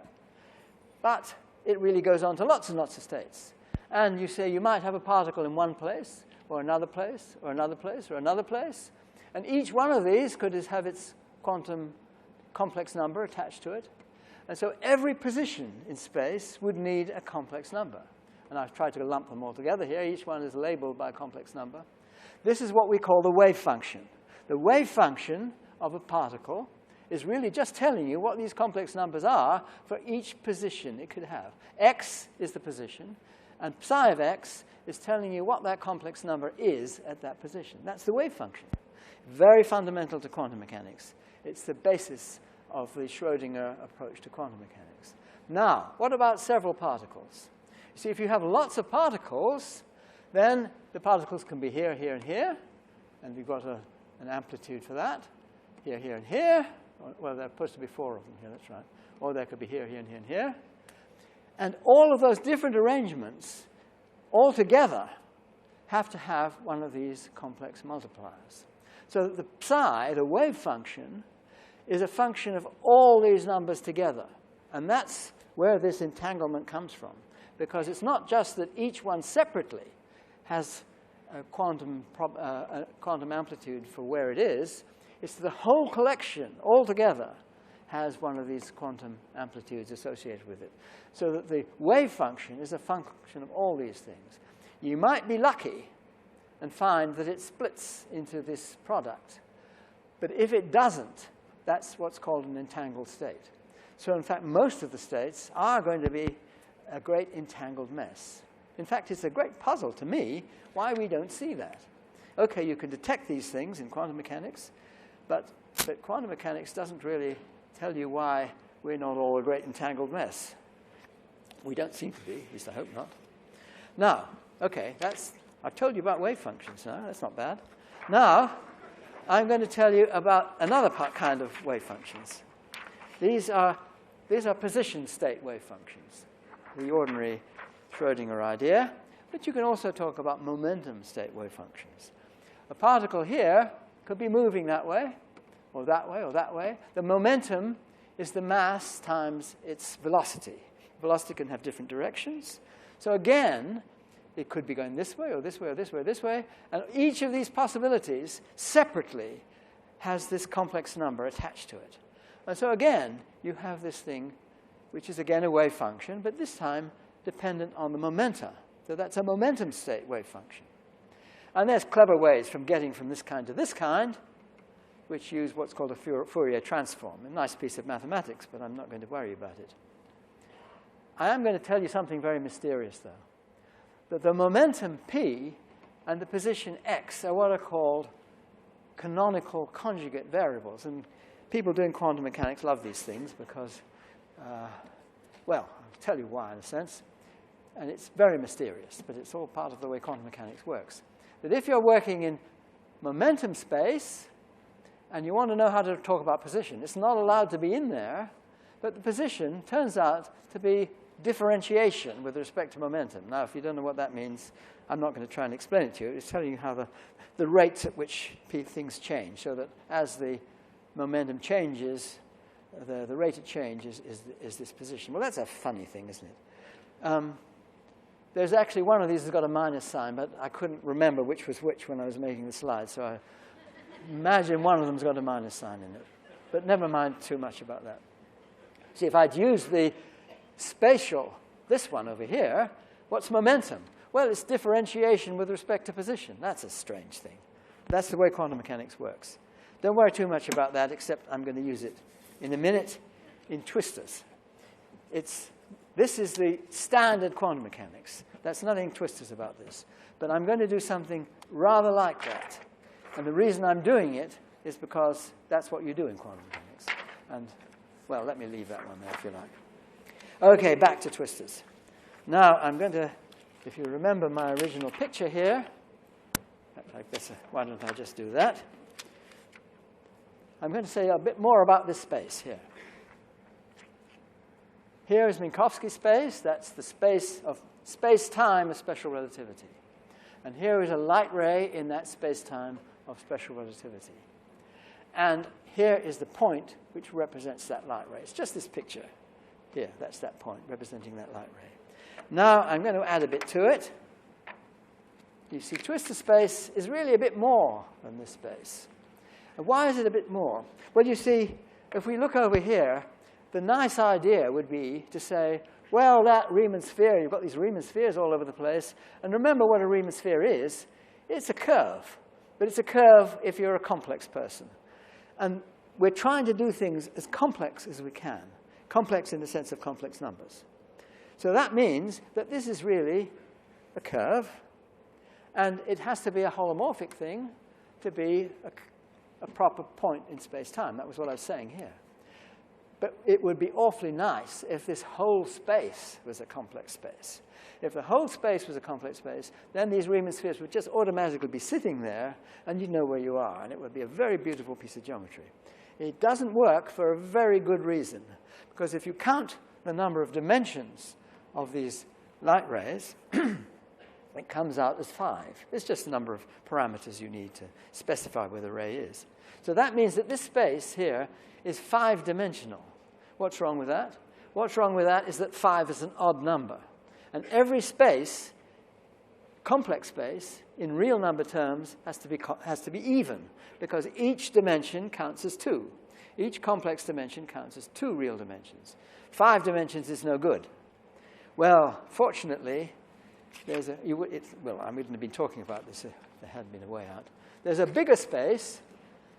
but it really goes on to lots and lots of states. And you say you might have a particle in one place, or another place, or another place, or another place, and each one of these could have its quantum complex number attached to it. And so every position in space would need a complex number. And I've tried to lump them all together here. Each one is labeled by a complex number. This is what we call the wave function. The wave function of a particle is really just telling you what these complex numbers are for each position it could have. X is the position, and psi of x is telling you what that complex number is at that position. That's the wave function. Very fundamental to quantum mechanics. It's the basis of the Schrödinger approach to quantum mechanics. Now, what about several particles? You see, if you have lots of particles, then the particles can be here, here, and here. And we've got an amplitude for that. Here, here, and here. Well, there are supposed to be 4 of them here, that's right. Or there could be here, here, and here, and here. And all of those different arrangements all together have to have one of these complex multipliers. So the psi, the wave function, is a function of all these numbers together. And that's where this entanglement comes from. Because it's not just that each one separately has a quantum amplitude for where it is. It's the whole collection altogether has one of these quantum amplitudes associated with it. So that the wave function is a function of all these things. You might be lucky and find that it splits into this product. But if it doesn't, that's what's called an entangled state. So in fact, most of the states are going to be a great entangled mess. In fact, it's a great puzzle to me why we don't see that. Okay, you can detect these things in quantum mechanics, but quantum mechanics doesn't really tell you why we're not all a great entangled mess. We don't seem to be, at least I hope not. Now, okay, I've told you about wave functions now. That's not bad. Now, I'm going to tell you about another kind of wave functions. These are position state wave functions, the ordinary Schrödinger idea. But you can also talk about momentum state wave functions. A particle here could be moving that way, or that way, or that way. The momentum is the mass times its velocity. Velocity can have different directions. So again, it could be going this way, or this way, or this way, or this way. And each of these possibilities separately has this complex number attached to it. And so again, you have this thing, which is again a wave function, but this time dependent on the momenta. So that's a momentum state wave function. And there's clever ways from getting from this kind to this kind, which use what's called a Fourier transform. A nice piece of mathematics, but I'm not going to worry about it. I am going to tell you something very mysterious, though. That the momentum p and the position x are what are called canonical conjugate variables. And people doing quantum mechanics love these things because, well, I'll tell you why in a sense. And it's very mysterious, but it's all part of the way quantum mechanics works. That if you're working in momentum space and you want to know how to talk about position, it's not allowed to be in there, but the position turns out to be differentiation with respect to momentum. Now, if you don't know what that means, I'm not going to try and explain it to you. It's telling you how the rates at which things change, so that as the momentum changes, the rate of change is this position. Well, that's a funny thing, isn't it? There's actually one of these that's got a minus sign, but I couldn't remember which was which when I was making the slide, so I imagine one of them's got a minus sign in it. But never mind too much about that. See, if I'd used the spatial, this one over here, what's momentum? Well, it's differentiation with respect to position. That's a strange thing. That's the way quantum mechanics works. Don't worry too much about that, except I'm going to use it in a minute in twistors. This is the standard quantum mechanics. That's nothing twistors about this. But I'm going to do something rather like that. And the reason I'm doing it is because that's what you do in quantum mechanics. And, well, let me leave that one there if you like. Okay, back to twistors. Now, I'm going to, if you remember my original picture here, why don't I just do that? I'm going to say a bit more about this space here. Here is Minkowski space. That's the space of space-time of special relativity. And here is a light ray in that space-time of special relativity. And here is the point which represents that light ray. It's just this picture. Here, that's that point representing that light ray. Now I'm going to add a bit to it. You see, twistor space is really a bit more than this space. And why is it a bit more? Well, you see, if we look over here, the nice idea would be to say, well, that Riemann sphere, you've got these Riemann spheres all over the place. And remember what a Riemann sphere is. It's a curve. But it's a curve if you're a complex person. And we're trying to do things as complex as we can. Complex in the sense of complex numbers. So that means that this is really a curve. And it has to be a holomorphic thing to be a proper point in space-time. That was what I was saying here. But it would be awfully nice if this whole space was a complex space. If the whole space was a complex space, then these Riemann spheres would just automatically be sitting there, and you'd know where you are. And it would be a very beautiful piece of geometry. It doesn't work for a very good reason. Because if you count the number of dimensions of these light rays, it comes out as 5. It's just the number of parameters you need to specify where the ray is. So that means that this space here is 5-dimensional. What's wrong with that? What's wrong with that is that 5 is an odd number. And every space, complex space, in real number terms, has to be even, because each dimension counts as 2. Each complex dimension counts as 2 real dimensions. 5 dimensions is no good. Well, fortunately, there's a, well, I wouldn't have been talking about this if there had been a way out. There's a bigger space,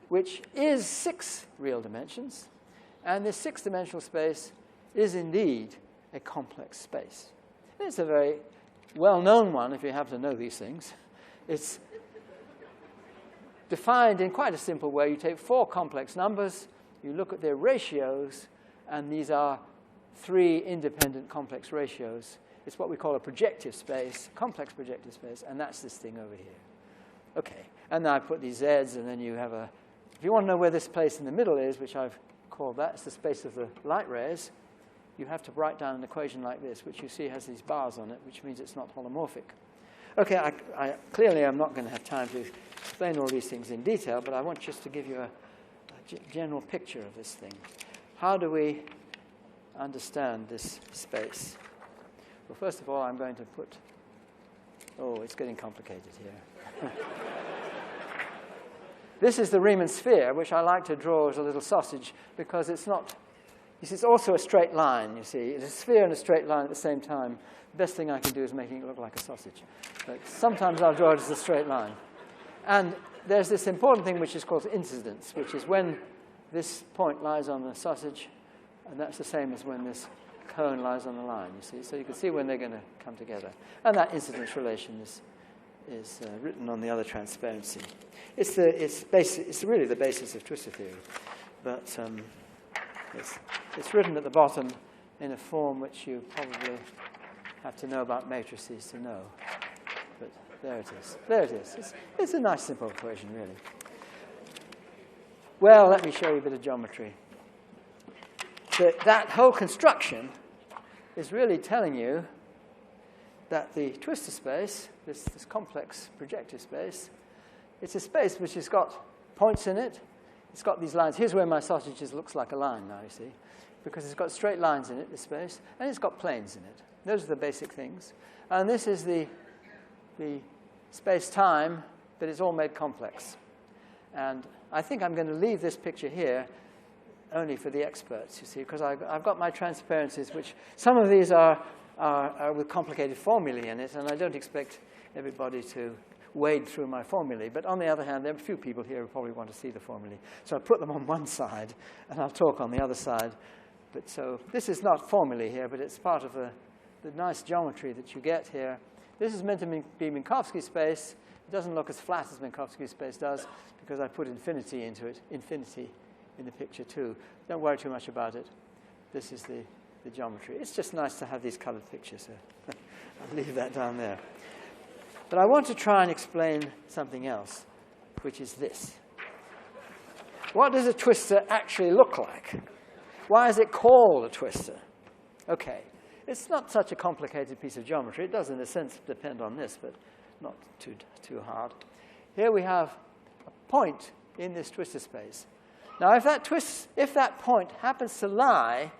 which is 6 real dimensions, and this 6-dimensional space is indeed a complex space. It's a very well-known one, if you happen to know these things. It's defined in quite a simple way. You take 4 complex numbers, you look at their ratios, and these are 3 independent complex ratios. It's what we call a projective space, complex projective space, and that's this thing over here. Okay, and now I put these z's, and then you have a, if you want to know where this place in the middle is, which I've called that, it's the space of the light rays, you have to write down an equation like this, which you see has these bars on it, which means it's not holomorphic. Okay, I clearly I'm not going to have time to explain all these things in detail, but I want just to give you a general picture of this thing. How do we understand this space? Well, first of all, I'm going to put, oh, it's getting complicated here. This is the Riemann sphere, which I like to draw as a little sausage, because it's not, it's also a straight line, you see. It's a sphere and a straight line at the same time. The best thing I can do is making it look like a sausage. But sometimes I'll draw it as a straight line. And there's this important thing which is called incidence, which is when this point lies on the sausage, and that's the same as when this cone lies on the line, you see. So you can see when they're going to come together. And that incidence relation is written on the other transparency. It's really the basis of twistor theory. But it's written at the bottom in a form which you probably have to know about matrices to know. But there it is. There it is. It's a nice, simple equation, really. Well, let me show you a bit of geometry. That whole construction is really telling you that the twistor space, this complex projective space, it's a space which has got points in it. It's got these lines. Here's where my sausage looks like a line now, you see, because it's got straight lines in it, this space, and it's got planes in it. Those are the basic things. And this is the space-time, but it's all made complex. And I think I'm going to leave this picture here only for the experts, you see, because I've got my transparencies, which some of these are with complicated formulae in it, and I don't expect everybody to wade through my formulae. But on the other hand, there are a few people here who probably want to see the formulae. So I put them on one side, and I'll talk on the other side. But so this is not formulae here, but it's part of the nice geometry that you get here. This is meant to be Minkowski space. It doesn't look as flat as Minkowski space does, because I put infinity into it, infinity in the picture too. Don't worry too much about it. This is the geometry. It's just nice to have these colored pictures. So I'll leave that down there. But I want to try and explain something else, which is this. What does a twistor actually look like? Why is it called a twistor? Okay, it's not such a complicated piece of geometry. It does, in a sense, depend on this, but not too hard. Here we have a point in this twistor space. Now, if that point happens to lie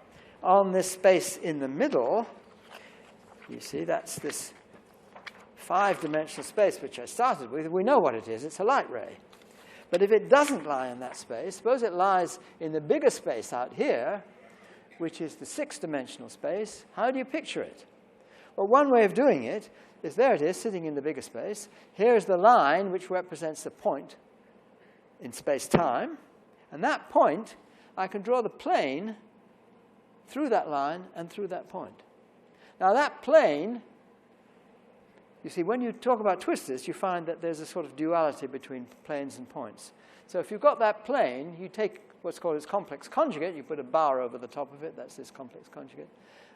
on this space in the middle, you see, that's this 5-dimensional space which I started with. We know what it is. It's a light ray. But if it doesn't lie in that space, suppose it lies in the bigger space out here, which is the 6-dimensional space, how do you picture it? Well, one way of doing it is, there it is, sitting in the bigger space. Here's the line which represents the point in space-time. And that point, I can draw the plane through that line and through that point. Now, that plane, you see, when you talk about twistors, you find that there's a sort of duality between planes and points. So if you've got that plane, you take what's called its complex conjugate. You put a bar over the top of it. That's this complex conjugate.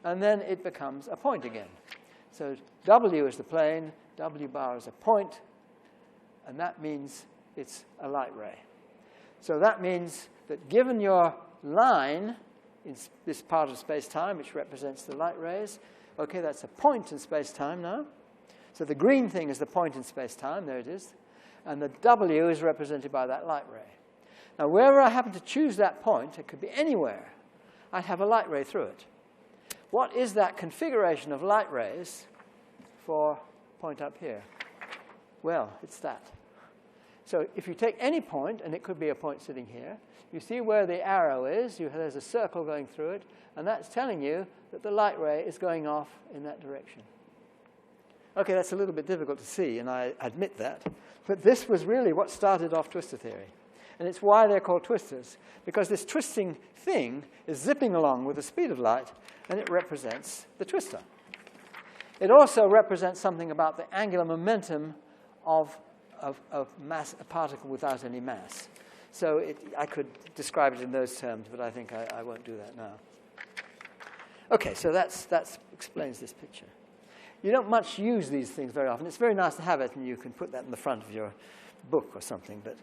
And then it becomes a point again. So W is the plane, W bar is a point, and that means it's a light ray. So that means that given your line in this part of space-time, which represents the light rays, okay, that's a point in space-time now. So the green thing is the point in space-time. There it is. And the W is represented by that light ray. Now, wherever I happen to choose that point, it could be anywhere, I'd have a light ray through it. What is that configuration of light rays for a point up here? Well, it's that. So if you take any point, and it could be a point sitting here, you see where the arrow is. There's a circle going through it, and that's telling you that the light ray is going off in that direction. Okay, that's a little bit difficult to see, and I admit that. But this was really what started off twistor theory. And it's why they're called twistors, because this twisting thing is zipping along with the speed of light, and it represents the twistor. It also represents something about the angular momentum of mass, a particle without any mass. So I could describe it in those terms, but I think I won't do that now. Okay, so that explains this picture. You don't much use these things very often. It's very nice to have it, and you can put that in the front of your book or something, but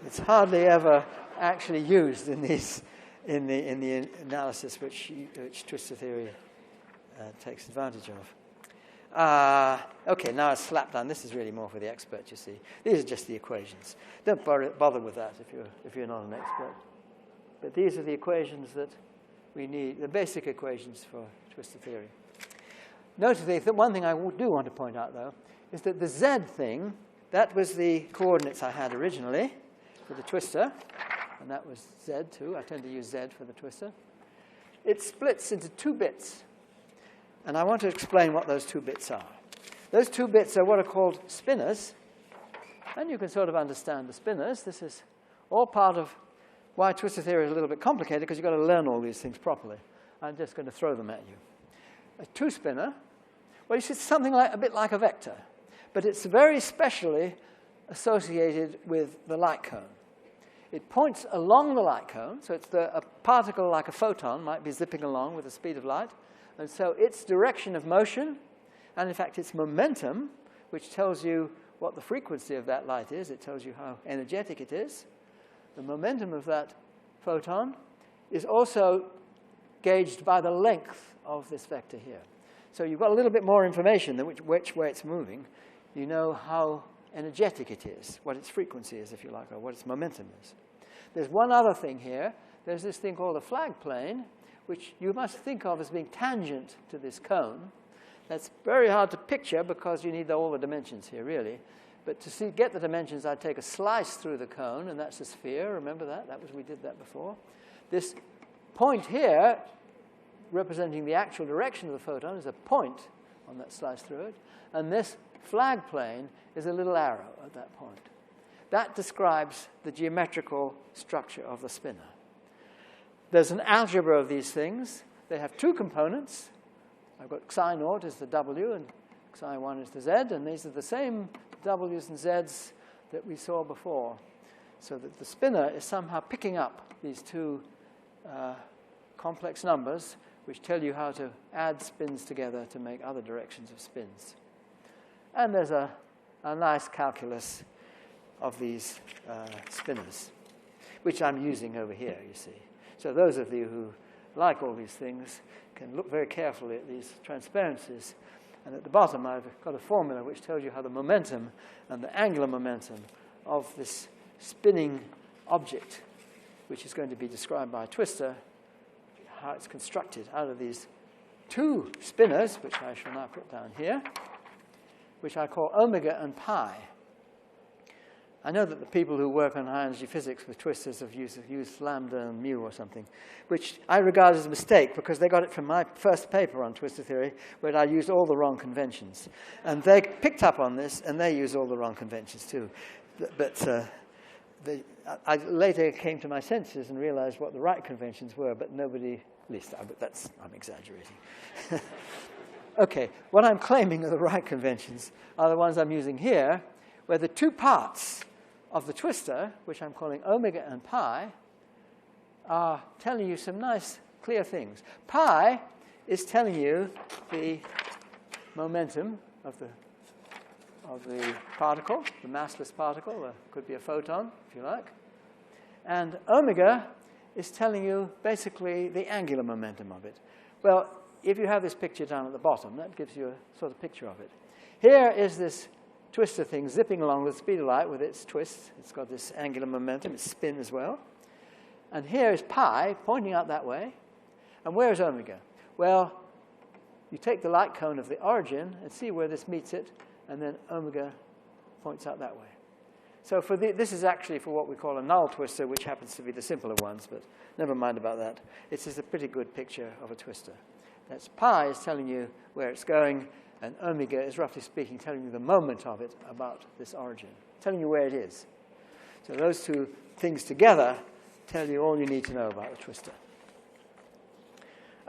it's hardly ever actually used in the analysis which twistor theory takes advantage of. Okay, now it's slapped down. This is really more for the expert, you see. These are just the equations. Don't bother with that if you're not an expert. But these are the equations that we need, the basic equations for twistor theory. Notice that one thing I do want to point out, though, is that the Z thing, that was the coordinates I had originally for the twistor, and that was Z too. I tend to use Z for the twistor. It splits into 2 bits, and I want to explain what those 2 bits are. Those 2 bits are what are called spinors, and you can sort of understand the spinors. This is all part of why twistor theory is a little bit complicated, because you've got to learn all these things properly. I'm just going to throw them at you. A 2-spinor, well, it's something like, a bit like a vector, but it's very specially associated with the light cone. It points along the light cone, so it's a particle like a photon might be zipping along with the speed of light, and so its direction of motion, and in fact its momentum, which tells you what the frequency of that light is, it tells you how energetic it is, the momentum of that photon is also gauged by the length of this vector here. So you've got a little bit more information than which way it's moving. You know how energetic it is, what its frequency is, if you like, or what its momentum is. There's one other thing here. There's this thing called a flag plane, which you must think of as being tangent to this cone. That's very hard to picture because you need all the dimensions here, really. But to get the dimensions, I'd take a slice through the cone, and that's a sphere. Remember that? We did that before. This point here, representing the actual direction of the photon, is a point on that slice through it. And this flag plane is a little arrow at that point. That describes the geometrical structure of the spinor. There's an algebra of these things. They have 2 components. I've got psi naught is the W, and psi 1 is the Z, and these are the same W's and Z's that we saw before. So that the spinor is somehow picking up these 2 complex numbers, which tell you how to add spins together to make other directions of spins. And there's a nice calculus of these spinors, which I'm using over here, you see. So those of you who like all these things can look very carefully at these transparencies. And at the bottom, I've got a formula which tells you how the momentum and the angular momentum of this spinning object, which is going to be described by a twistor, how it's constructed out of these 2 spinors, which I shall now put down here, which I call omega and pi. I know that the people who work on high-energy physics with twistors have used lambda and mu or something, which I regard as a mistake because they got it from my first paper on twistor theory, where I used all the wrong conventions. And they picked up on this, and they used all the wrong conventions too. But I later came to my senses and realized what the right conventions were, but nobody, at least I'm exaggerating. Okay, what I'm claiming are the right conventions are the ones I'm using here, where the two parts of the twistor, which I'm calling omega and pi, are telling you some nice, clear things. Pi is telling you the momentum of the particle, the massless particle. Could be a photon, if you like. And omega is telling you basically the angular momentum of it. Well, if you have this picture down at the bottom, that gives you a sort of picture of it. Here is this twistor thing zipping along with the speed of light with its twist. It's got this angular momentum, its spin as well. And here is pi pointing out that way. And where is omega? Well, you take the light cone of the origin and see where this meets it, and then omega points out that way. So this is actually for what we call a null twistor, which happens to be the simpler ones, but never mind about that. It's just a pretty good picture of a twistor. That's pi is telling you where it's going, and omega is, roughly speaking, telling you the moment of it about this origin, telling you where it is. So those two things together tell you all you need to know about the twistor.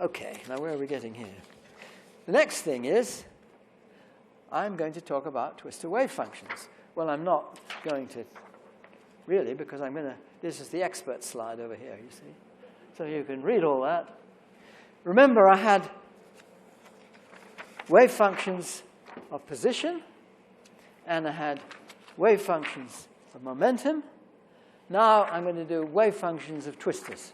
Okay, now where are we getting here? The next thing is I'm going to talk about twistor wave functions. Well, I'm not going to really, because this is the expert slide over here, you see. So you can read all that. Remember, I had wave functions of position, and I had wave functions of momentum. Now I'm going to do wave functions of twistors.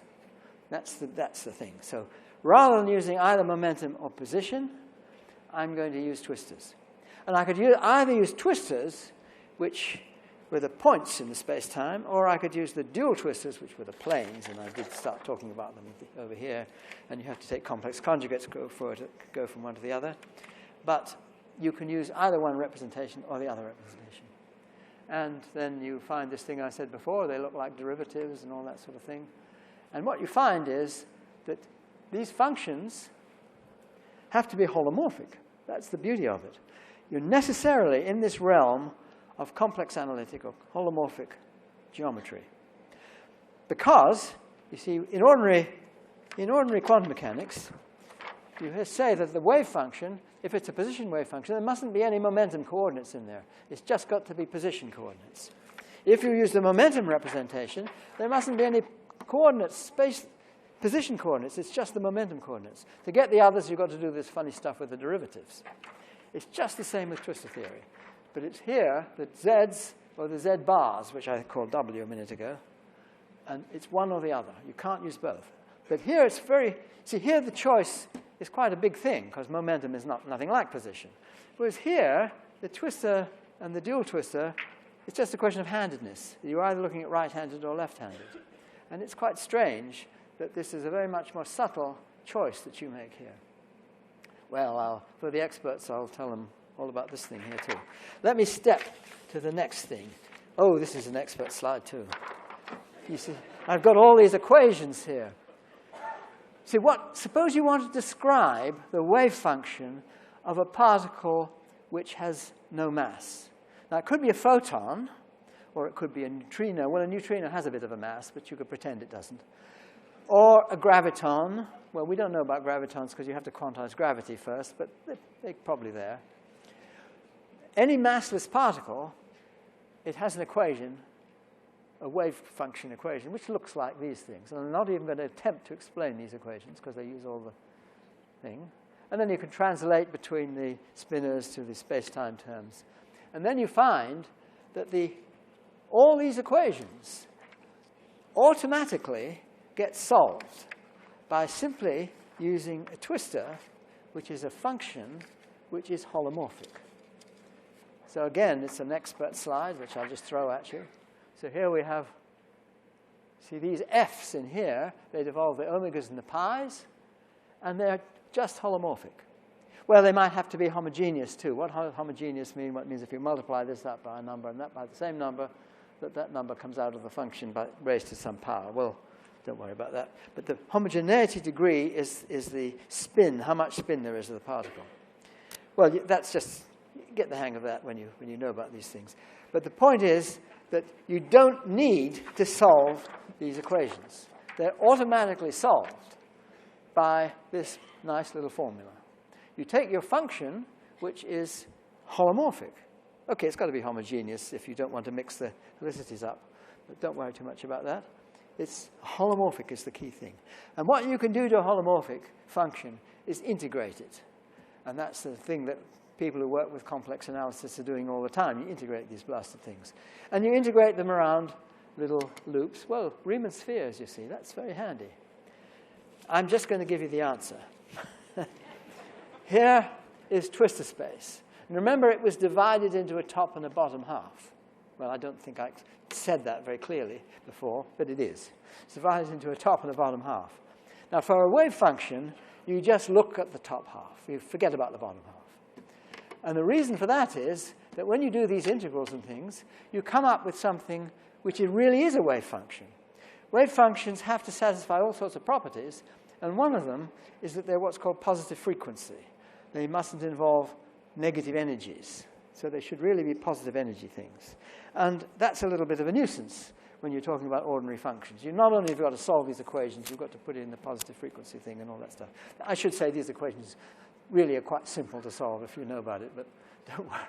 That's the thing. So rather than using either momentum or position, I'm going to use twistors. And I could either use twistors, which were the points in the space-time, or I could use the dual twistors, which were the planes, and I did start talking about them over here. And you have to take complex conjugates to go from one to the other. But you can use either one representation or the other representation. And then you find this thing I said before. They look like derivatives and all that sort of thing. And what you find is that these functions have to be holomorphic. That's the beauty of it. You're necessarily in this realm of complex analytic or holomorphic geometry. Because, you see, in ordinary quantum mechanics, you say that the wave function, if it's a position wave function, there mustn't be any momentum coordinates in there. It's just got to be position coordinates. If you use the momentum representation, there mustn't be any coordinates, position coordinates. It's just the momentum coordinates. To get the others, you've got to do this funny stuff with the derivatives. It's just the same with twistor theory. But it's here that z's, or the z bars, which I called w a minute ago, and it's one or the other. You can't use both. But here it's here the choice is quite a big thing, because momentum is nothing like position. Whereas here, the twistor and the dual twistor, it's just a question of handedness. You're either looking at right-handed or left-handed. And it's quite strange that this is a very much more subtle choice that you make here. Well, for the experts, I'll tell them all about this thing here too. Let me step to the next thing. Oh, this is an expert slide too. You see, I've got all these equations here. See, suppose you want to describe the wave function of a particle which has no mass. Now, it could be a photon, or it could be a neutrino. Well, a neutrino has a bit of a mass, but you could pretend it doesn't. Or a graviton. Well, we don't know about gravitons because you have to quantize gravity first, but they're probably there. Any massless particle, it has an equation, a wave function equation, which looks like these things. And I'm not even going to attempt to explain these equations because they use all the thing. And then you can translate between the spinors to the space-time terms. And then you find that all these equations automatically get solved by simply using a twistor, which is a function which is holomorphic. So again, it's an expert slide, which I'll just throw at you. So here we have, see these f's in here, they devolve the omegas and the pi's, and they're just holomorphic. Well, they might have to be homogeneous too. What homogeneous mean? What it means if you multiply this up by a number and that by the same number, that that number comes out of the function by raised to some power. Well, don't worry about that. But the homogeneity degree is the spin, how much spin there is of the particle. Well, that's just, get the hang of that when you know about these things. But the point is that you don't need to solve these equations. They're automatically solved by this nice little formula. You take your function, which is holomorphic. Okay, it's got to be homogeneous if you don't want to mix the felicities up. But don't worry too much about that. It's holomorphic is the key thing. And what you can do to a holomorphic function is integrate it. And that's the thing that people who work with complex analysis are doing all the time. You integrate these blasted things. And you integrate them around little loops. Well, Riemann spheres, you see, that's very handy. I'm just going to give you the answer. Here is Twistor space. And remember, it was divided into a top and a bottom half. Well, I don't think I said that very clearly before, but it is. It's divided into a top and a bottom half. Now, for a wave function, you just look at the top half. You forget about the bottom half. And the reason for that is that when you do these integrals and things, you come up with something which really is a wave function. Wave functions have to satisfy all sorts of properties, and one of them is that they're what's called positive frequency. They mustn't involve negative energies. So they should really be positive energy things. And that's a little bit of a nuisance when you're talking about ordinary functions. You not only have got to solve these equations, you've got to put in the positive frequency thing and all that stuff. I should say these equations really are quite simple to solve if you know about it, but don't worry.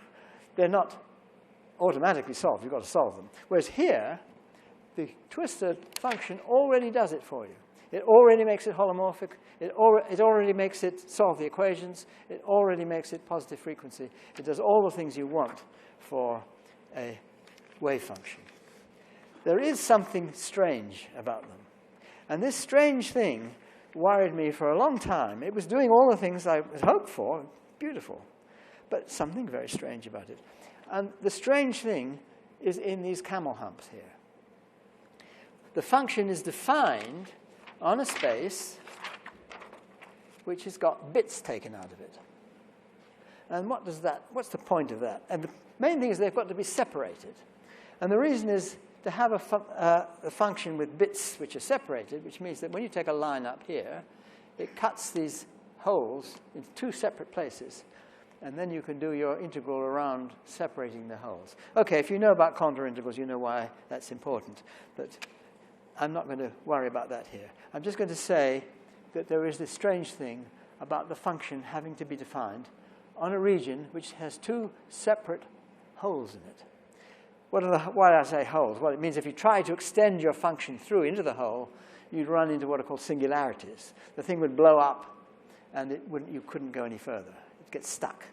They're not automatically solved. You've got to solve them. Whereas here, the Twistor function already does it for you. It already makes it holomorphic. It already makes it solve the equations. It already makes it positive frequency. It does all the things you want for a wave function. There is something strange about them. And this strange thing worried me for a long time. It was doing all the things I had hoped for. Beautiful. But something very strange about it. And the strange thing is in these camel humps here. The function is defined on a space which has got bits taken out of it. And what's the point of that? And the main thing is they've got to be separated. And the reason is to have a function with bits which are separated, which means that when you take a line up here, it cuts these holes into two separate places. And then you can do your integral around separating the holes. Okay, if you know about contour integrals, you know why that's important. But I'm not going to worry about that here. I'm just going to say that there is this strange thing about the function having to be defined on a region which has two separate holes in it. Why do I say holes? Well, it means if you try to extend your function through into the hole, you'd run into what are called singularities. The thing would blow up, and you couldn't go any further. It gets stuck.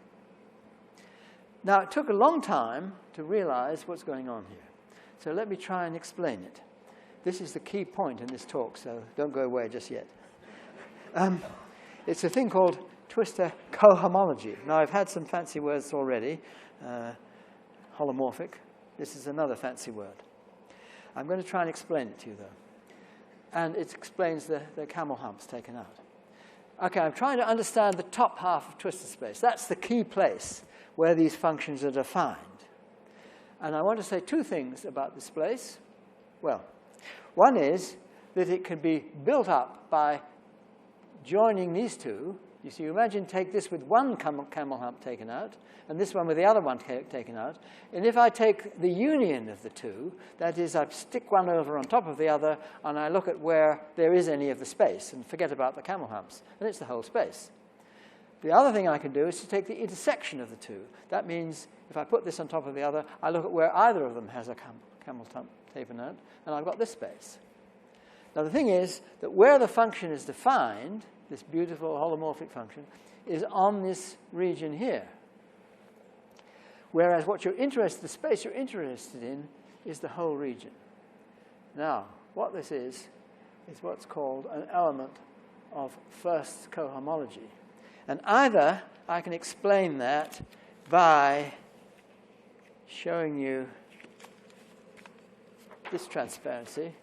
Now, it took a long time to realize what's going on here. So let me try and explain it. This is the key point in this talk, so don't go away just yet. It's a thing called Twistor cohomology. Now, I've had some fancy words already. Holomorphic. This is another fancy word. I'm going to try and explain it to you, though. And it explains the camel humps taken out. Okay, I'm trying to understand the top half of Twistor space. That's the key place where these functions are defined. And I want to say two things about this place. Well, one is that it can be built up by joining these two. You see, imagine take this with one camel hump taken out, and this one with the other one taken out. And if I take the union of the two, that is, I stick one over on top of the other, and I look at where there is any of the space, and forget about the camel humps, and it's the whole space. The other thing I can do is to take the intersection of the two. That means if I put this on top of the other, I look at where either of them has a camel hump taken out, and I've got this space. Now, the thing is that where the function is defined, this beautiful holomorphic function, is on this region here. Whereas the space you're interested in is the whole region. Now, what this is what's called an element of first cohomology. And either I can explain that by showing you this transparency,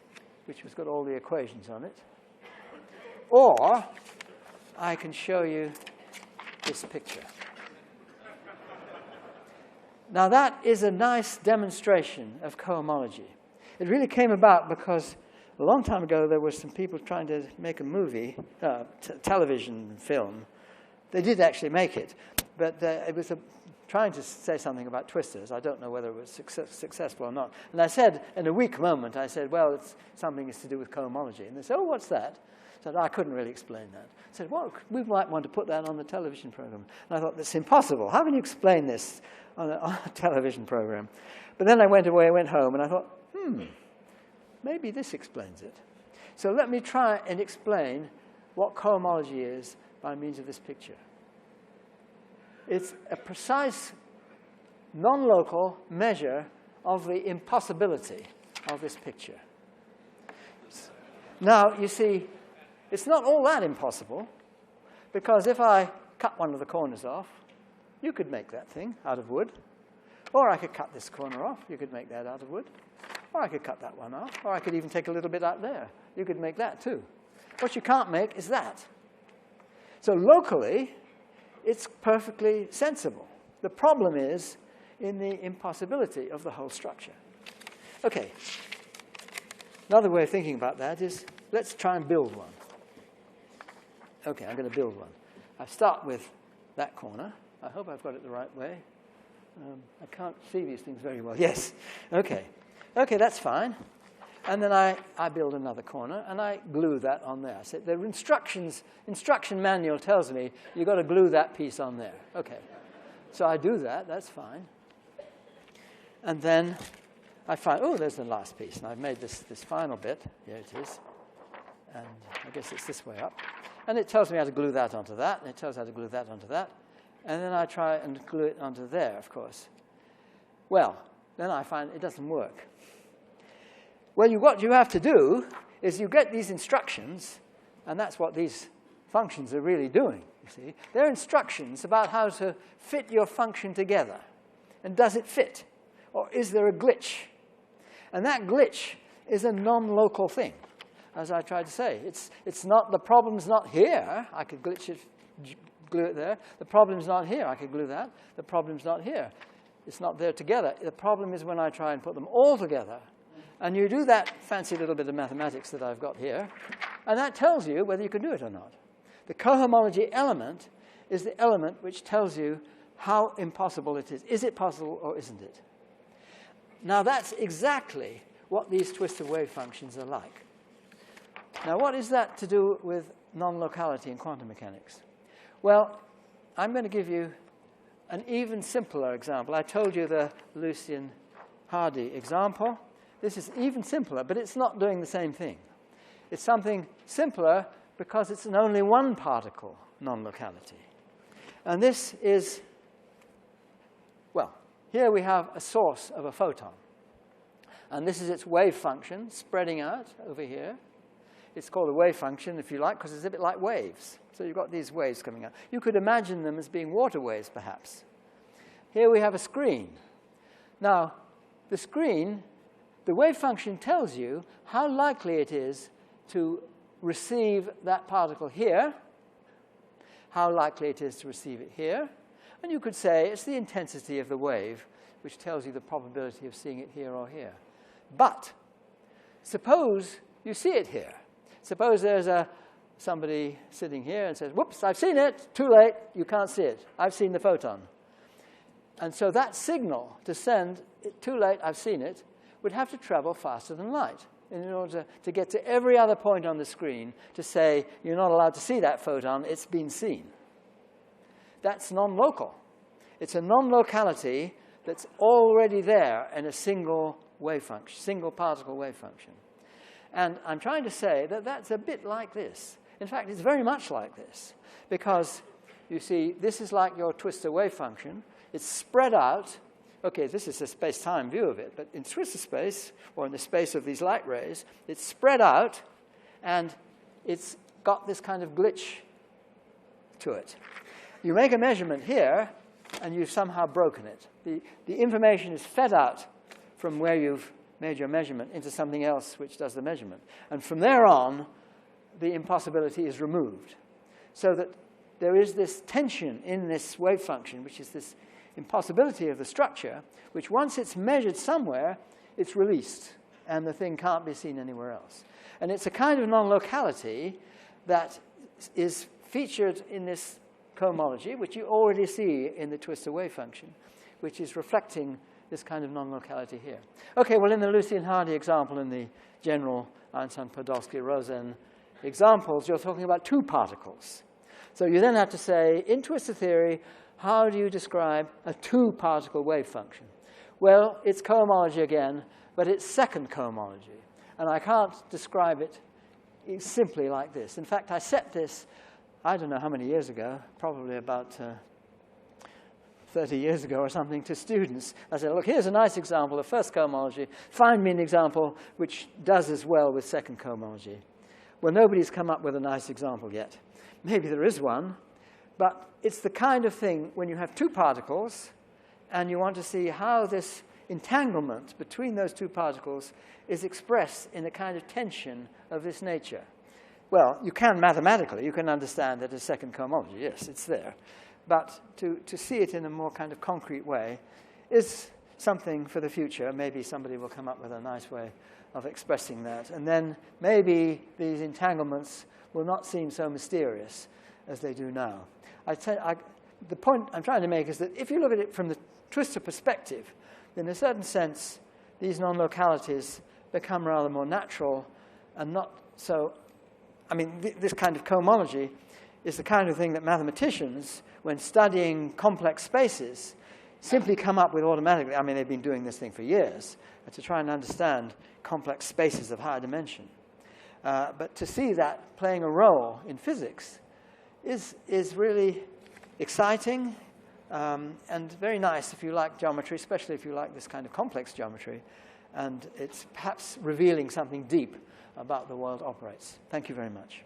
which has got all the equations on it, or I can show you this picture. Now, that is a nice demonstration of cohomology. It really came about because a long time ago there were some people trying to make a movie, television film. They did actually make it, but it was trying to say something about twistors. I don't know whether it was successful or not. And I said, in a weak moment, I said, well, it's something is to do with cohomology. And they said, oh, what's that? I said, I couldn't really explain that. I said, well, we might want to put that on the television program. And I thought, that's impossible. How can you explain this on a television program? But then I went away, I went home, and I thought, maybe this explains it. So let me try and explain what cohomology is by means of this picture. It's a precise, non-local measure of the impossibility of this picture. Now, you see, it's not all that impossible, because if I cut one of the corners off, you could make that thing out of wood. Or I could cut this corner off. You could make that out of wood. Or I could cut that one off. Or I could even take a little bit out there. You could make that too. What you can't make is that. So locally, it's perfectly sensible. The problem is in the impossibility of the whole structure. OK. Another way of thinking about that is, let's try and build one. OK, I'm going to build one. I start with that corner. I hope I've got it the right way. I can't see these things very well. Yes. OK. OK, that's fine. And then I build another corner, and I glue that on there. So the instruction manual tells me you've got to glue that piece on there. OK. So I do that. That's fine. And then I find, oh, there's the last piece. And I've made this final bit. Here it is. And I guess it's this way up. And it tells me how to glue that onto that, and it tells how to glue that onto that. And then I try and glue it onto there, of course. Well, then I find it doesn't work. Well, what you have to do is you get these instructions, and that's what these functions are really doing, you see. They're instructions about how to fit your function together. And does it fit? Or is there a glitch? And that glitch is a non-local thing, as I tried to say. It's not, the problem's not here. I could glitch it, glue it there. The problem's not here. I could glue that. The problem's not here. It's not there together. The problem is when I try and put them all together. And you do that fancy little bit of mathematics that I've got here, and that tells you whether you can do it or not. The cohomology element is the element which tells you how impossible it is. Is it possible or isn't it? Now, that's exactly what these twistor wave functions are like. Now, what is that to do with non-locality in quantum mechanics? Well, I'm going to give you an even simpler example. I told you the Lucien-Hardy example. This is even simpler, but it's not doing the same thing. It's something simpler because it's an only one particle non-locality. And this is, well, here we have a source of a photon. And this is its wave function spreading out over here. It's called a wave function, if you like, because it's a bit like waves. So you've got these waves coming out. You could imagine them as being water waves, perhaps. Here we have a screen. Now, the screen, the wave function tells you how likely it is to receive that particle here, how likely it is to receive it here. And you could say it's the intensity of the wave, which tells you the probability of seeing it here or here. But suppose you see it here. Suppose there's somebody sitting here and says, whoops, I've seen it. Too late. You can't see it. I've seen the photon. And so that signal to send, too late, I've seen it, would have to travel faster than light in order to get to every other point on the screen to say, you're not allowed to see that photon. It's been seen. That's non-local. It's a non-locality that's already there in a single wave function, single particle wave function. And I'm trying to say that that's a bit like this. In fact, it's very much like this. Because, you see, this is like your twistor wave function. It's spread out. OK, this is a space-time view of it. But in twistor space, or in the space of these light rays, it's spread out. And it's got this kind of glitch to it. You make a measurement here, and you've somehow broken it. The information is fed out from where you've made your measurement into something else which does the measurement. And from there on, the impossibility is removed. So that there is this tension in this wave function, which is this impossibility of the structure, which once it's measured somewhere, it's released, and the thing can't be seen anywhere else. And it's a kind of non-locality that is featured in this cohomology, which you already see in the Twistor wave function, which is reflecting this kind of non-locality here. Okay, well, in the Lucy and Hardy example, in the general Einstein, Podolsky, Rosen examples, you're talking about two particles. So you then have to say, in Twistor theory, how do you describe a two-particle wave function? Well, it's cohomology again, but it's second cohomology. And I can't describe it simply like this. In fact, I set this, I don't know how many years ago, probably about 30 years ago or something, to students. I said, look, here's a nice example of first cohomology. Find me an example which does as well with second cohomology. Well, nobody's come up with a nice example yet. Maybe there is one, but it's the kind of thing when you have two particles and you want to see how this entanglement between those two particles is expressed in a kind of tension of this nature. Well, you can mathematically, you can understand that as second cohomology, yes, it's there. But to see it in a more kind of concrete way is something for the future. Maybe somebody will come up with a nice way of expressing that. And then maybe these entanglements will not seem so mysterious as they do now. The point I'm trying to make is that if you look at it from the Twistor perspective, in a certain sense, these non-localities become rather more natural and not so. I mean, this kind of cohomology is the kind of thing that mathematicians, when studying complex spaces, simply come up with automatically. I mean, they've been doing this thing for years, to try and understand complex spaces of higher dimension. But to see that playing a role in physics is really exciting and very nice if you like geometry, especially if you like this kind of complex geometry. And it's perhaps revealing something deep about the world operates. Thank you very much.